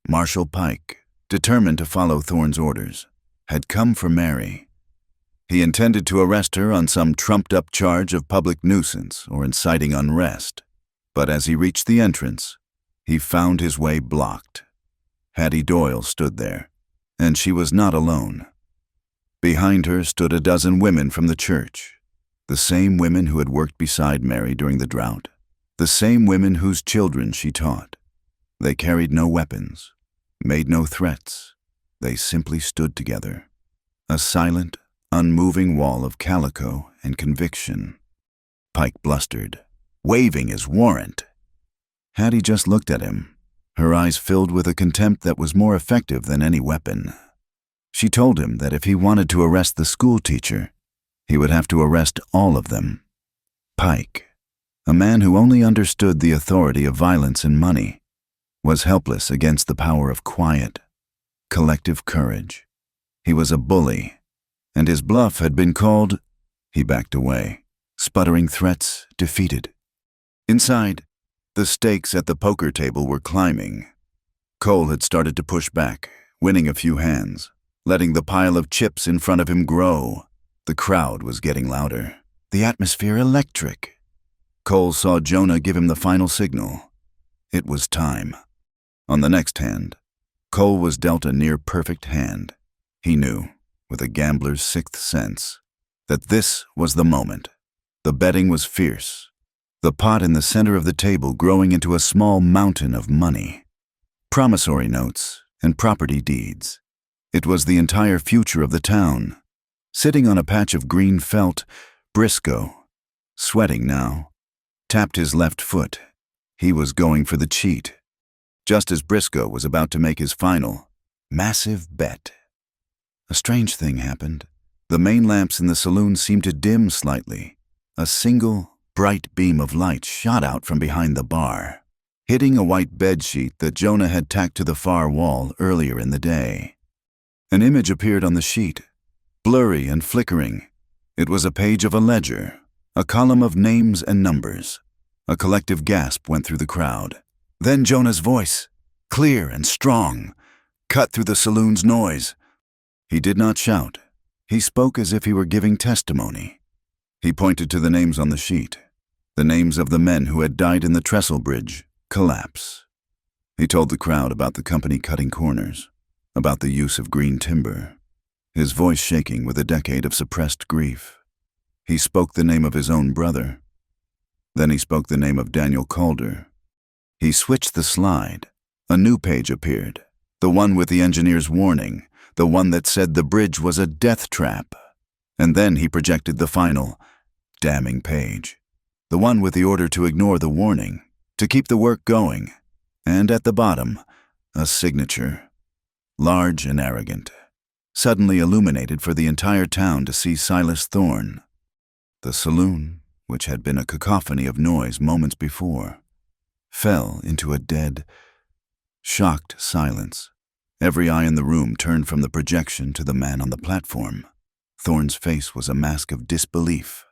Marshal Pike, determined to follow Thorne's orders, had come for Mary. He intended to arrest her on some trumped-up charge of public nuisance or inciting unrest. But as he reached the entrance, he found his way blocked. Hattie Doyle stood there, and she was not alone. Behind her stood a dozen women from the church, the same women who had worked beside Mary during the drought, the same women whose children she taught. They carried no weapons, made no threats. They simply stood together, a silent, unmoving wall of calico and conviction. Pike blustered, waving his warrant. Hattie just looked at him, her eyes filled with a contempt that was more effective than any weapon. She told him that if he wanted to arrest the school teacher, he would have to arrest all of them. Pike, a man who only understood the authority of violence and money, was helpless against the power of quiet, collective courage. He was a bully, and his bluff had been called. He backed away, sputtering threats defeated. Inside, the stakes at the poker table were climbing. Cole had started to push back, winning a few hands, letting the pile of chips in front of him grow. The crowd was getting louder, the atmosphere electric. Cole saw Jonah give him the final signal. It was time. On the next hand, Cole was dealt a near-perfect hand. He knew, with a gambler's sixth sense, that this was the moment. The betting was fierce, the pot in the center of the table growing into a small mountain of money. Promissory notes and property deeds. It was the entire future of the town. Sitting on a patch of green felt, Briscoe, sweating now, tapped his left foot, He was going for the cheat, just as Briscoe was about to make his final, massive bet. A strange thing happened. The main lamps in the saloon seemed to dim slightly. A single, bright beam of light shot out from behind the bar, hitting a white bedsheet that Jonah had tacked to the far wall earlier in the day. An image appeared on the sheet, blurry and flickering. It was a page of a ledger, a column of names and numbers. A collective gasp went through the crowd. Then Jonah's voice, clear and strong, cut through the saloon's noise. He did not shout. He spoke as if he were giving testimony. He pointed to the names on the sheet, the names of the men who had died in the trestle bridge collapse. He told the crowd about the company cutting corners, about the use of green timber, his voice shaking with a decade of suppressed grief. He spoke the name of his own brother. Then he spoke the name of Daniel Calder. He switched the slide. A new page appeared, the one with the engineer's warning, the one that said the bridge was a death trap. And then he projected the final, damning page, the one with the order to ignore the warning, to keep the work going, and at the bottom, a signature, large and arrogant, suddenly illuminated for the entire town to see Silas Thorne. The saloon, which had been a cacophony of noise moments before, fell into a dead, shocked silence. Every eye in the room turned from the projection to the man on the platform. Thorne's face was a mask of disbelief,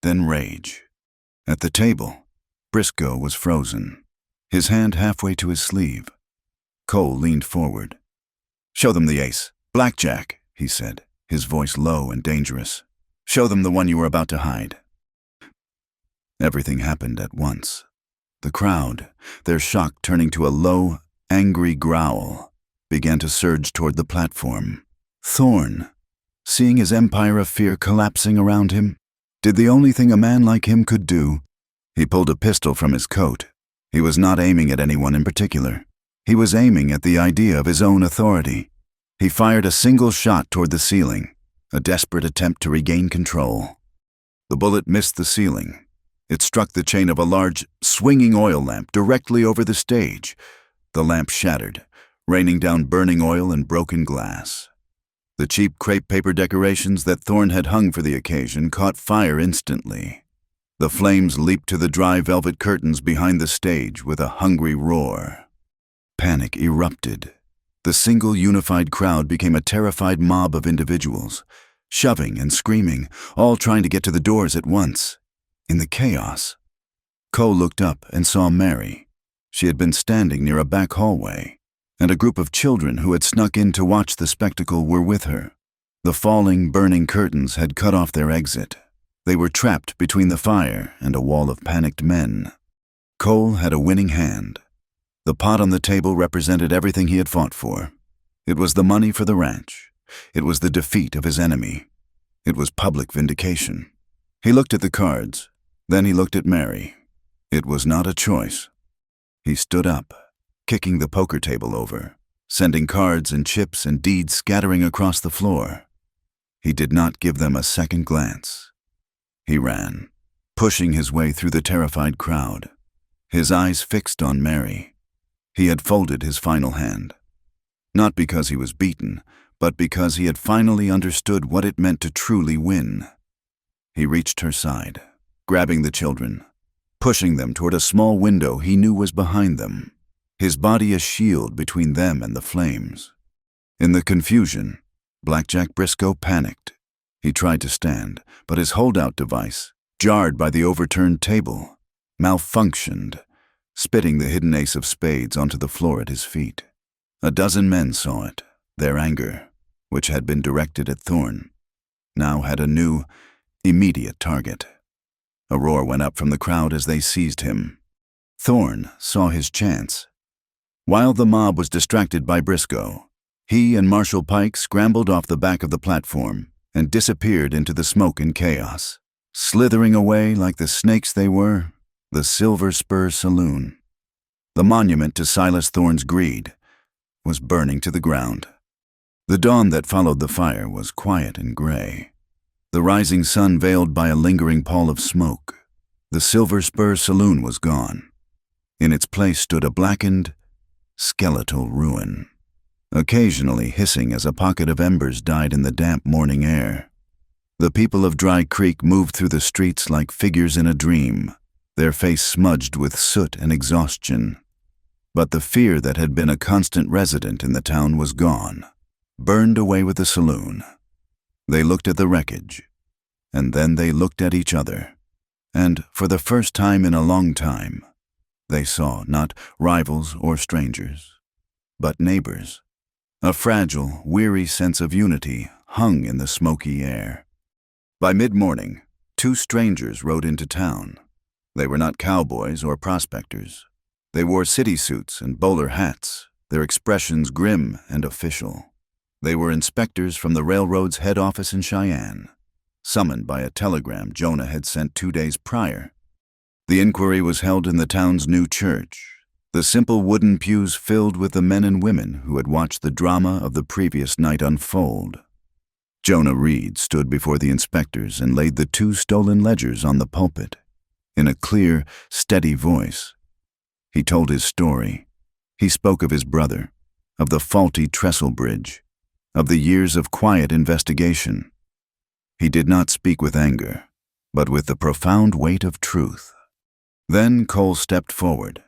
then rage. At the table, Briscoe was frozen, his hand halfway to his sleeve. Cole leaned forward. "Show them the ace. Blackjack," he said, his voice low and dangerous. "Show them the one you were about to hide." Everything happened at once. The crowd, their shock turning to a low, angry growl, began to surge toward the platform. Thorne, seeing his empire of fear collapsing around him, did the only thing a man like him could do. He pulled a pistol from his coat. He was not aiming at anyone in particular. He was aiming at the idea of his own authority. He fired a single shot toward the ceiling, a desperate attempt to regain control. The bullet missed the ceiling. It struck the chain of a large, swinging oil lamp directly over the stage. The lamp shattered, raining down burning oil and broken glass. The cheap crepe paper decorations that Thorne had hung for the occasion caught fire instantly. The flames leaped to the dry velvet curtains behind the stage with a hungry roar. Panic erupted. The single unified crowd became a terrified mob of individuals, shoving and screaming, all trying to get to the doors at once. In the chaos, Cole looked up and saw Mary. She had been standing near a back hallway, and a group of children who had snuck in to watch the spectacle were with her. The falling, burning curtains had cut off their exit. They were trapped between the fire and a wall of panicked men. Cole had a winning hand. The pot on the table represented everything he had fought for. It was the money for the ranch. It was the defeat of his enemy. It was public vindication. He looked at the cards. Then he looked at Mary. It was not a choice. He stood up, kicking the poker table over, sending cards and chips and deeds scattering across the floor. He did not give them a second glance. He ran, pushing his way through the terrified crowd, his eyes fixed on Mary. He had folded his final hand, not because he was beaten, but because he had finally understood what it meant to truly win. He reached her side, grabbing the children, pushing them toward a small window he knew was behind them, his body a shield between them and the flames. In the confusion, Blackjack Briscoe panicked. He tried to stand, but his holdout device, jarred by the overturned table, malfunctioned, spitting the hidden ace of spades onto the floor at his feet. A dozen men saw it. Their anger, which had been directed at Thorne, now had a new, immediate target. A roar went up from the crowd as they seized him. Thorne saw his chance. While the mob was distracted by Briscoe, he and Marshal Pike scrambled off the back of the platform and disappeared into the smoke and chaos, slithering away like the snakes they were, the Silver Spur Saloon. The monument to Silas Thorne's greed was burning to the ground. The dawn that followed the fire was quiet and gray, the rising sun veiled by a lingering pall of smoke. The Silver Spur Saloon was gone. In its place stood a blackened, skeletal ruin, occasionally hissing as a pocket of embers died in the damp morning air. The people of Dry Creek moved through the streets like figures in a dream, their face smudged with soot and exhaustion. But the fear that had been a constant resident in the town was gone, burned away with the saloon. They looked at the wreckage, and then they looked at each other, and for the first time in a long time, they saw not rivals or strangers, but neighbors. A fragile, weary sense of unity hung in the smoky air. By mid-morning, 2 strangers rode into town. They were not cowboys or prospectors. They wore city suits and bowler hats, their expressions grim and official. They were inspectors from the railroad's head office in Cheyenne, summoned by a telegram Jonah had sent 2 days prior. The inquiry was held in the town's new church, the simple wooden pews filled with the men and women who had watched the drama of the previous night unfold. Jonah Reed stood before the inspectors and laid the 2 stolen ledgers on the pulpit. In a clear, steady voice, he told his story. He spoke of his brother, of the faulty trestle bridge, of the years of quiet investigation. He did not speak with anger, but with the profound weight of truth. Then Cole stepped forward.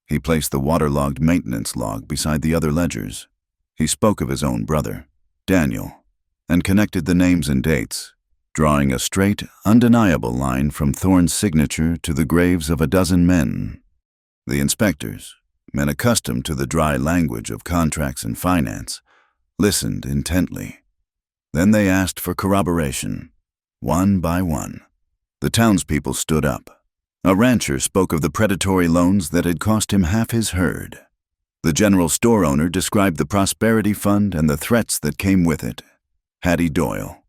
He placed the waterlogged maintenance log beside the other ledgers. He spoke of his own brother, Daniel, and connected the names and dates, drawing a straight, undeniable line from Thorne's signature to the graves of a dozen men. The inspectors, men accustomed to the dry language of contracts and finance, listened intently. Then they asked for corroboration, one by one. The townspeople stood up. A rancher spoke of the predatory loans that had cost him half his herd. The general store owner described the prosperity fund and the threats that came with it. Hattie Doyle,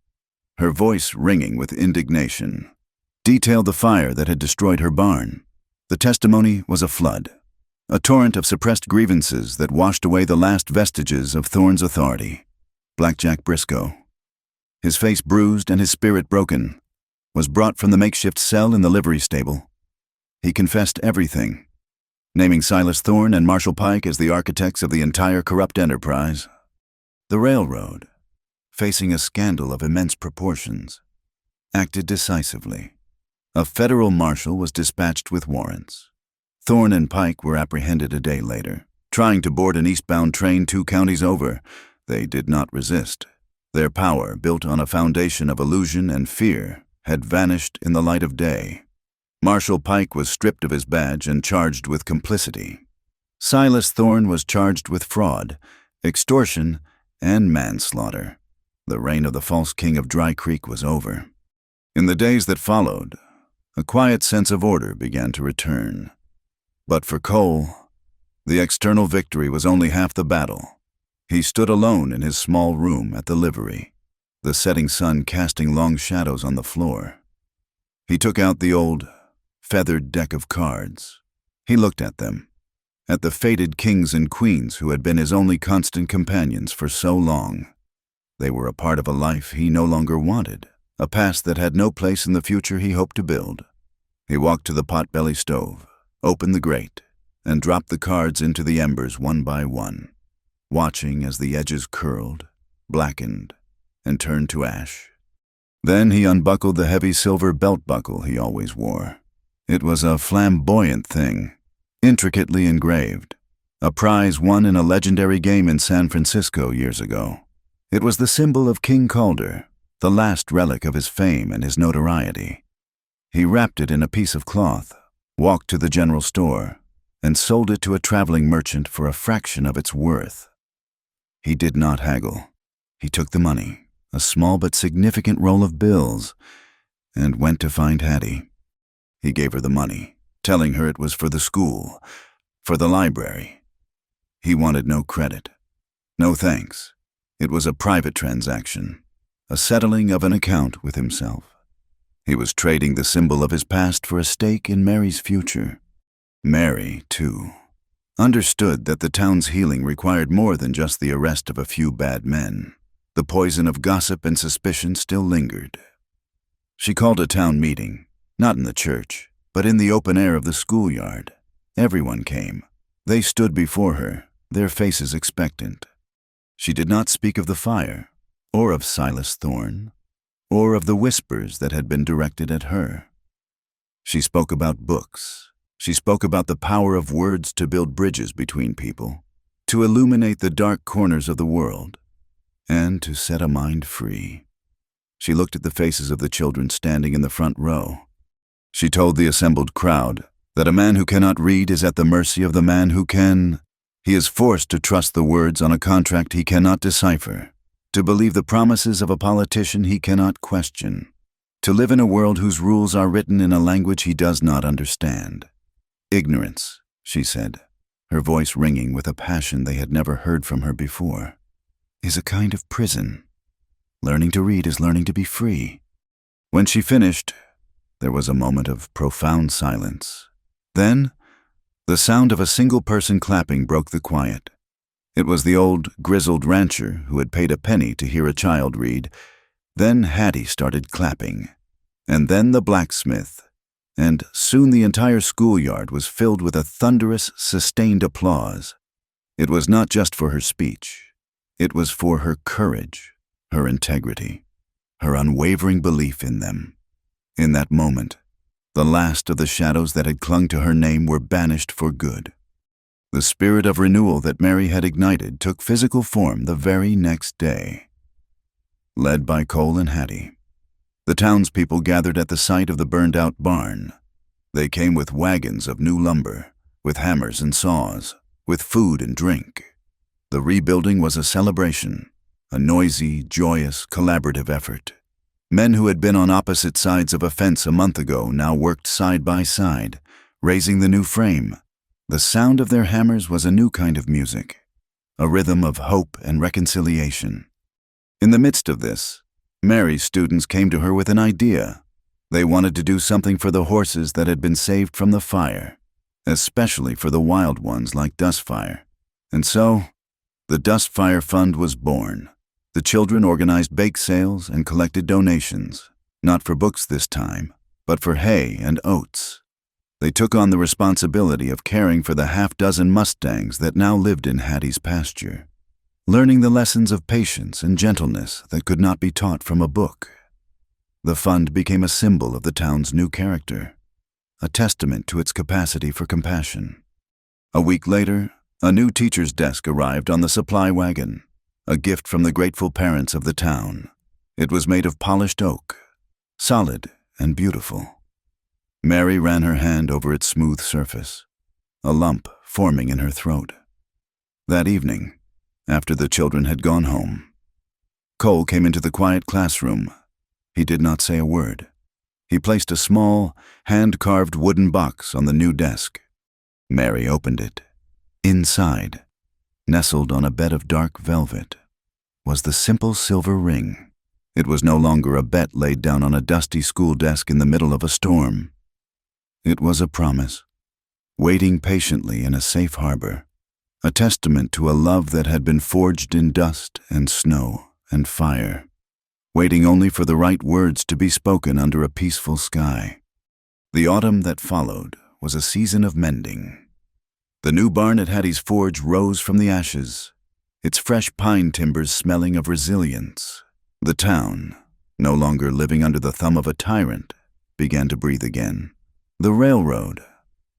her voice ringing with indignation, detailed the fire that had destroyed her barn. The testimony was a flood, a torrent of suppressed grievances that washed away the last vestiges of Thorne's authority. Blackjack Briscoe, his face bruised and his spirit broken, was brought from the makeshift cell in the livery stable. He confessed everything, naming Silas Thorne and Marshall Pike as the architects of the entire corrupt enterprise. The railroad, facing a scandal of immense proportions, acted decisively. A federal marshal was dispatched with warrants. Thorne and Pike were apprehended a day later, trying to board an eastbound train 2 counties over. They did not resist. Their power, built on a foundation of illusion and fear, had vanished in the light of day. Marshall Pike was stripped of his badge and charged with complicity. Silas Thorne was charged with fraud, extortion, and manslaughter. The reign of the false king of Dry Creek was over. In the days that followed, a quiet sense of order began to return. But for Cole, the external victory was only half the battle. He stood alone in his small room at the livery, the setting sun casting long shadows on the floor. He took out the old, feathered deck of cards. He looked at them, at the faded kings and queens who had been his only constant companions for so long. They were a part of a life he no longer wanted, a past that had no place in the future he hoped to build. He walked to the pot-belly stove, opened the grate, and dropped the cards into the embers one by one, watching as the edges curled, blackened, and turned to ash. Then he unbuckled the heavy silver belt buckle he always wore. It was a flamboyant thing, intricately engraved, a prize won in a legendary game in San Francisco years ago. It was the symbol of King Calder, the last relic of his fame and his notoriety. He wrapped it in a piece of cloth, walked to the general store, and sold it to a traveling merchant for a fraction of its worth. He did not haggle. He took the money, a small but significant roll of bills, and went to find Hattie. He gave her the money, telling her it was for the school, for the library. He wanted no credit, no thanks. It was a private transaction, a settling of an account with himself. He was trading the symbol of his past for a stake in Mary's future. Mary, too, understood that the town's healing required more than just the arrest of a few bad men. The poison of gossip and suspicion still lingered. She called a town meeting, not in the church, but in the open air of the schoolyard. Everyone came. They stood before her, their faces expectant. She did not speak of the fire, or of Silas Thorne, or of the whispers that had been directed at her. She spoke about books. She spoke about the power of words to build bridges between people, to illuminate the dark corners of the world, and to set a mind free. She looked at the faces of the children standing in the front row. She told the assembled crowd that a man who cannot read is at the mercy of the man who can. He is forced to trust the words on a contract he cannot decipher, to believe the promises of a politician he cannot question, to live in a world whose rules are written in a language he does not understand. Ignorance, she said, her voice ringing with a passion they had never heard from her before, is a kind of prison. Learning to read is learning to be free. When she finished, there was a moment of profound silence. Then, the sound of a single person clapping broke the quiet. It was the old, grizzled rancher who had paid a penny to hear a child read. Then Hattie started clapping, and then the blacksmith, and soon the entire schoolyard was filled with a thunderous, sustained applause. It was not just for her speech. It was for her courage, her integrity, her unwavering belief in them. In that moment, the last of the shadows that had clung to her name were banished for good. The spirit of renewal that Mary had ignited took physical form the very next day. Led by Cole and Hattie, the townspeople gathered at the site of the burned-out barn. They came with wagons of new lumber, with hammers and saws, with food and drink. The rebuilding was a celebration, a noisy, joyous, collaborative effort. Men who had been on opposite sides of a fence a month ago now worked side by side, raising the new frame. The sound of their hammers was a new kind of music, a rhythm of hope and reconciliation. In the midst of this, Mary's students came to her with an idea. They wanted to do something for the horses that had been saved from the fire, especially for the wild ones like Dustfire. And so, the Dustfire Fund was born. The children organized bake sales and collected donations, not for books this time, but for hay and oats. They took on the responsibility of caring for the half-dozen Mustangs that now lived in Hattie's pasture, learning the lessons of patience and gentleness that could not be taught from a book. The fund became a symbol of the town's new character, a testament to its capacity for compassion. A week later, a new teacher's desk arrived on the supply wagon, a gift from the grateful parents of the town. It was made of polished oak, solid and beautiful. Mary ran her hand over its smooth surface, a lump forming in her throat. That evening, after the children had gone home, Cole came into the quiet classroom. He did not say a word. He placed a small, hand-carved wooden box on the new desk. Mary opened it. Inside, nestled on a bed of dark velvet, was the simple silver ring. It was no longer a bet laid down on a dusty school desk in the middle of a storm. It was a promise, waiting patiently in a safe harbor, a testament to a love that had been forged in dust and snow and fire, waiting only for the right words to be spoken under a peaceful sky. The autumn that followed was a season of mending. The new barn at Hattie's Forge rose from the ashes, its fresh pine timbers smelling of resilience. The town, no longer living under the thumb of a tyrant, began to breathe again. The railroad,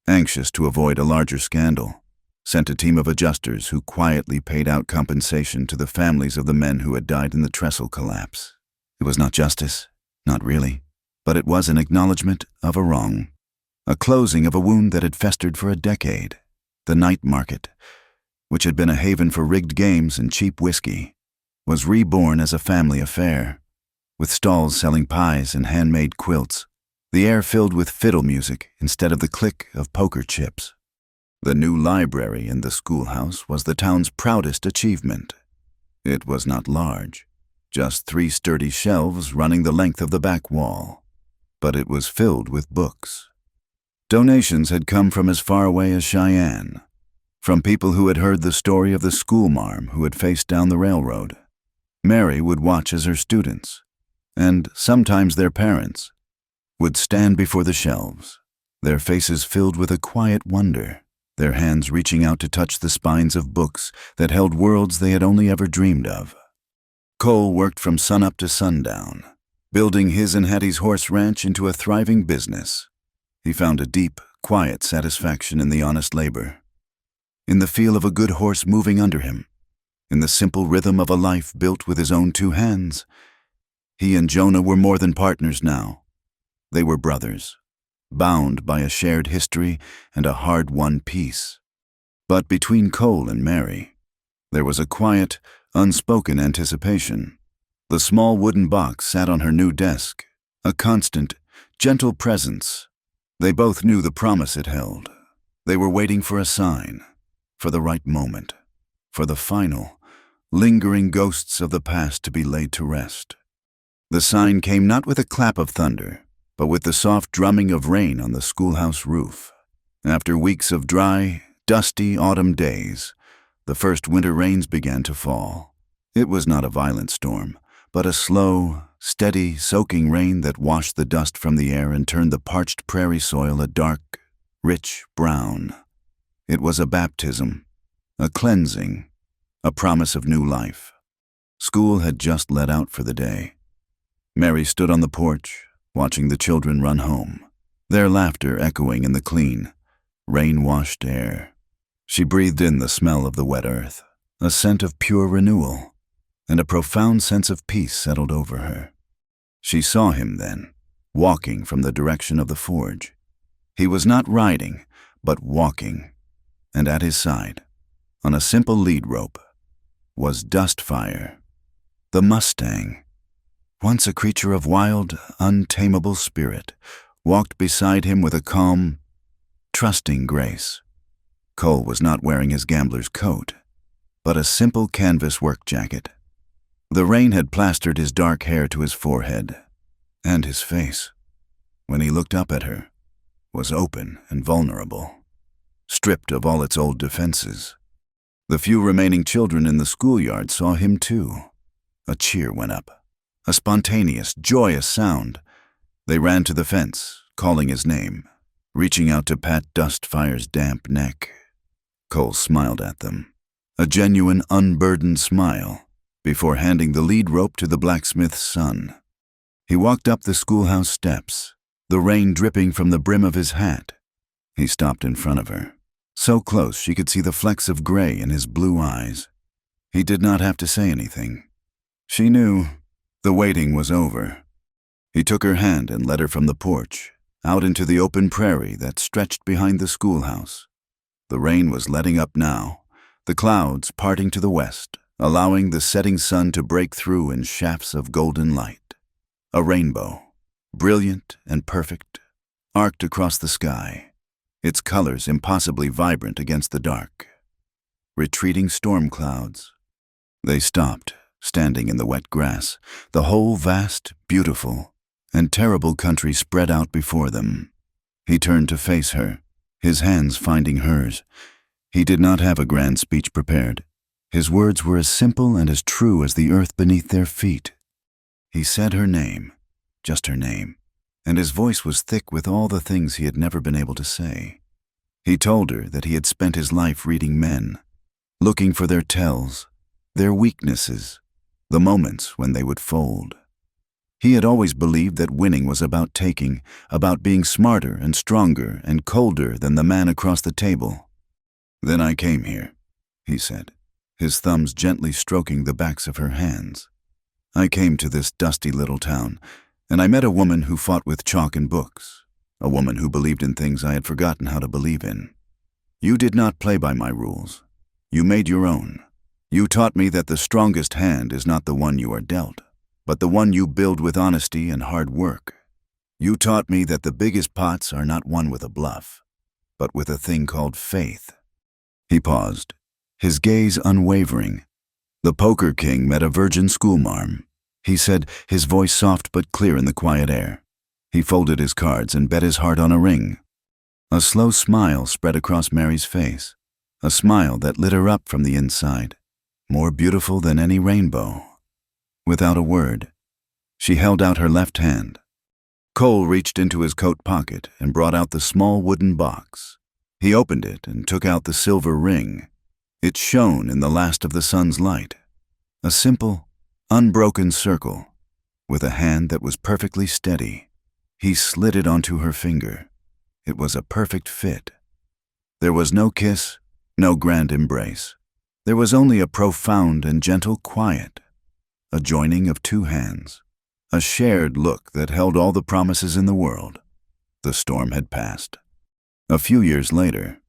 anxious to avoid a larger scandal, sent a team of adjusters who quietly paid out compensation to the families of the men who had died in the trestle collapse. It was not justice, not really, but it was an acknowledgement of a wrong, a closing of a wound that had festered for a decade. The night market, which had been a haven for rigged games and cheap whiskey, was reborn as a family affair, with stalls selling pies and handmade quilts, the air filled with fiddle music instead of the click of poker chips. The new library in the schoolhouse was the town's proudest achievement. It was not large, just 3 sturdy shelves running the length of the back wall, but it was filled with books. Donations had come from as far away as Cheyenne, from people who had heard the story of the schoolmarm who had faced down the railroad. Mary would watch as her students, and sometimes their parents, would stand before the shelves, their faces filled with a quiet wonder. their hands reaching out to touch the spines of books that held worlds they had only ever dreamed of. Cole worked from sunup to sundown, building his and Hattie's horse ranch into a thriving business. He found a deep, quiet satisfaction in the honest labor, in the feel of a good horse moving under him, in the simple rhythm of a life built with his own two hands. He and Jonah were more than partners now. They were brothers, bound by a shared history and a hard-won peace. But between Cole and Mary, there was a quiet, unspoken anticipation. The small wooden box sat on her new desk, a constant, gentle presence. They both knew the promise it held. They were waiting for a sign, for the right moment, for the final, lingering ghosts of the past to be laid to rest. The sign came not with a clap of thunder, but with the soft drumming of rain on the schoolhouse roof. After weeks of dry, dusty autumn days, the first winter rains began to fall. It was not a violent storm, but a slow, steady, soaking rain that washed the dust from the air and turned the parched prairie soil a dark, rich brown. It was a baptism, a cleansing, a promise of new life. School had just let out for the day. Mary stood on the porch, watching the children run home, their laughter echoing in the clean, rain-washed air. She breathed in the smell of the wet earth, a scent of pure renewal, and a profound sense of peace settled over her. She saw him then, walking from the direction of the forge. He was not riding, but walking, and at his side, on a simple lead rope, was Dustfire, the Mustang. Once a creature of wild, untamable spirit, walked beside him with a calm, trusting grace. Cole was not wearing his gambler's coat, but a simple canvas work jacket. The rain had plastered his dark hair to his forehead, and his face, when he looked up at her, was open and vulnerable, stripped of all its old defenses. The few remaining children in the schoolyard saw him too. A cheer went up. A spontaneous, joyous sound. They ran to the fence, calling his name, reaching out to pat Dustfire's damp neck. Cole smiled at them, a genuine, unburdened smile, before handing the lead rope to the blacksmith's son. He walked up the schoolhouse steps, the rain dripping from the brim of his hat. He stopped in front of her, so close she could see the flecks of gray in his blue eyes. He did not have to say anything. She knew. The waiting was over. He took her hand and led her from the porch, out into the open prairie that stretched behind the schoolhouse. The rain was letting up now, the clouds parting to the west, allowing the setting sun to break through in shafts of golden light. A rainbow, brilliant and perfect, arced across the sky, its colors impossibly vibrant against the dark. Retreating storm clouds. They stopped, standing in the wet grass, the whole vast, beautiful, and terrible country spread out before them. He turned to face her, his hands finding hers. He did not have a grand speech prepared. His words were as simple and as true as the earth beneath their feet. He said her name, just her name, and his voice was thick with all the things he had never been able to say. He told her that he had spent his life reading men, looking for their tells, their weaknesses, the moments when they would fold. He had always believed that winning was about taking, about being smarter and stronger and colder than the man across the table. Then I came here, he said, his thumbs gently stroking the backs of her hands. I came to this dusty little town, and I met a woman who fought with chalk and books, a woman who believed in things I had forgotten how to believe in. You did not play by my rules. You made your own. You taught me that the strongest hand is not the one you are dealt, but the one you build with honesty and hard work. You taught me that the biggest pots are not won with a bluff, but with a thing called faith. He paused, his gaze unwavering. The poker king met a virgin schoolmarm, he said, his voice soft but clear in the quiet air. He folded his cards and bet his heart on a ring. A slow smile spread across Mary's face, a smile that lit her up from the inside, more beautiful than any rainbow. Without a word, she held out her left hand. Cole reached into his coat pocket and brought out the small wooden box. He opened it and took out the silver ring. It shone in the last of the sun's light. A simple, unbroken circle, with a hand that was perfectly steady. He slid it onto her finger. It was a perfect fit. There was no kiss, no grand embrace. There was only a profound and gentle quiet, a joining of two hands, a shared look that held all the promises in the world. The storm had passed. A few years later,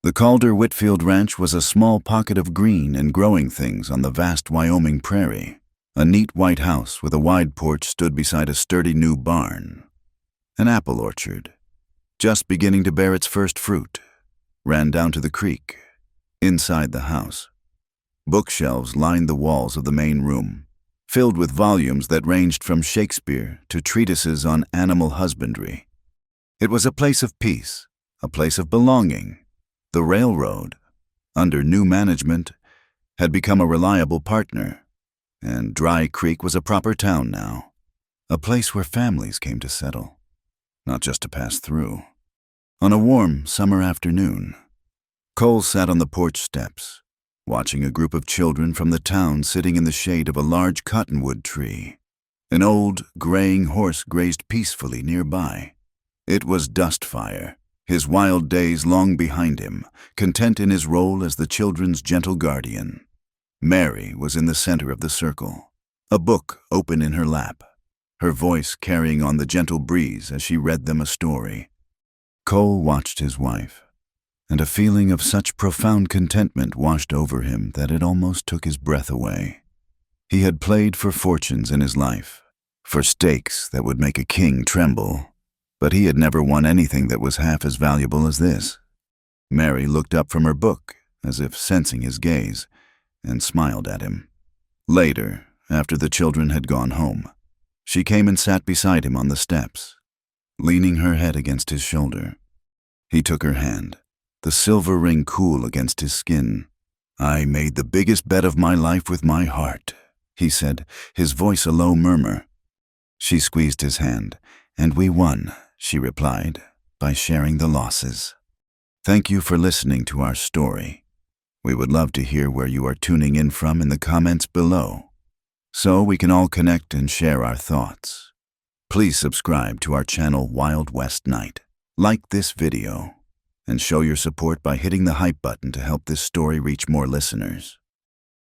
the Calder-Whitfield Ranch was a small pocket of green and growing things on the vast Wyoming prairie. A neat white house with a wide porch stood beside a sturdy new barn. An apple orchard, just beginning to bear its first fruit, ran down to the creek. Inside the house, bookshelves lined the walls of the main room, filled with volumes that ranged from Shakespeare to treatises on animal husbandry. It was a place of peace, a place of belonging. The railroad, under new management, had become a reliable partner, and Dry Creek was a proper town now, a place where families came to settle, not just to pass through. On a warm summer afternoon, Cole sat on the porch steps, watching a group of children from the town sitting in the shade of a large cottonwood tree. An old, graying horse grazed peacefully nearby. It was Dustfire, his wild days long behind him, content in his role as the children's gentle guardian. Mary was in the center of the circle, a book open in her lap, her voice carrying on the gentle breeze as she read them a story. Cole watched his wife, and a feeling of such profound contentment washed over him that it almost took his breath away. He had played for fortunes in his life, for stakes that would make a king tremble, but he had never won anything that was half as valuable as this. Mary looked up from her book, as if sensing his gaze, and smiled at him. Later, after the children had gone home, she came and sat beside him on the steps, leaning her head against his shoulder. He took her hand, the silver ring cool against his skin. "I made the biggest bet of my life with my heart," he said, his voice a low murmur. She squeezed his hand, "And we won," she replied, "by sharing the losses." Thank you for listening to our story. We would love to hear where you are tuning in from in the comments below, so we can all connect and share our thoughts. Please subscribe to our channel Wild West Night, like this video, and show your support by hitting the hype button to help this story reach more listeners.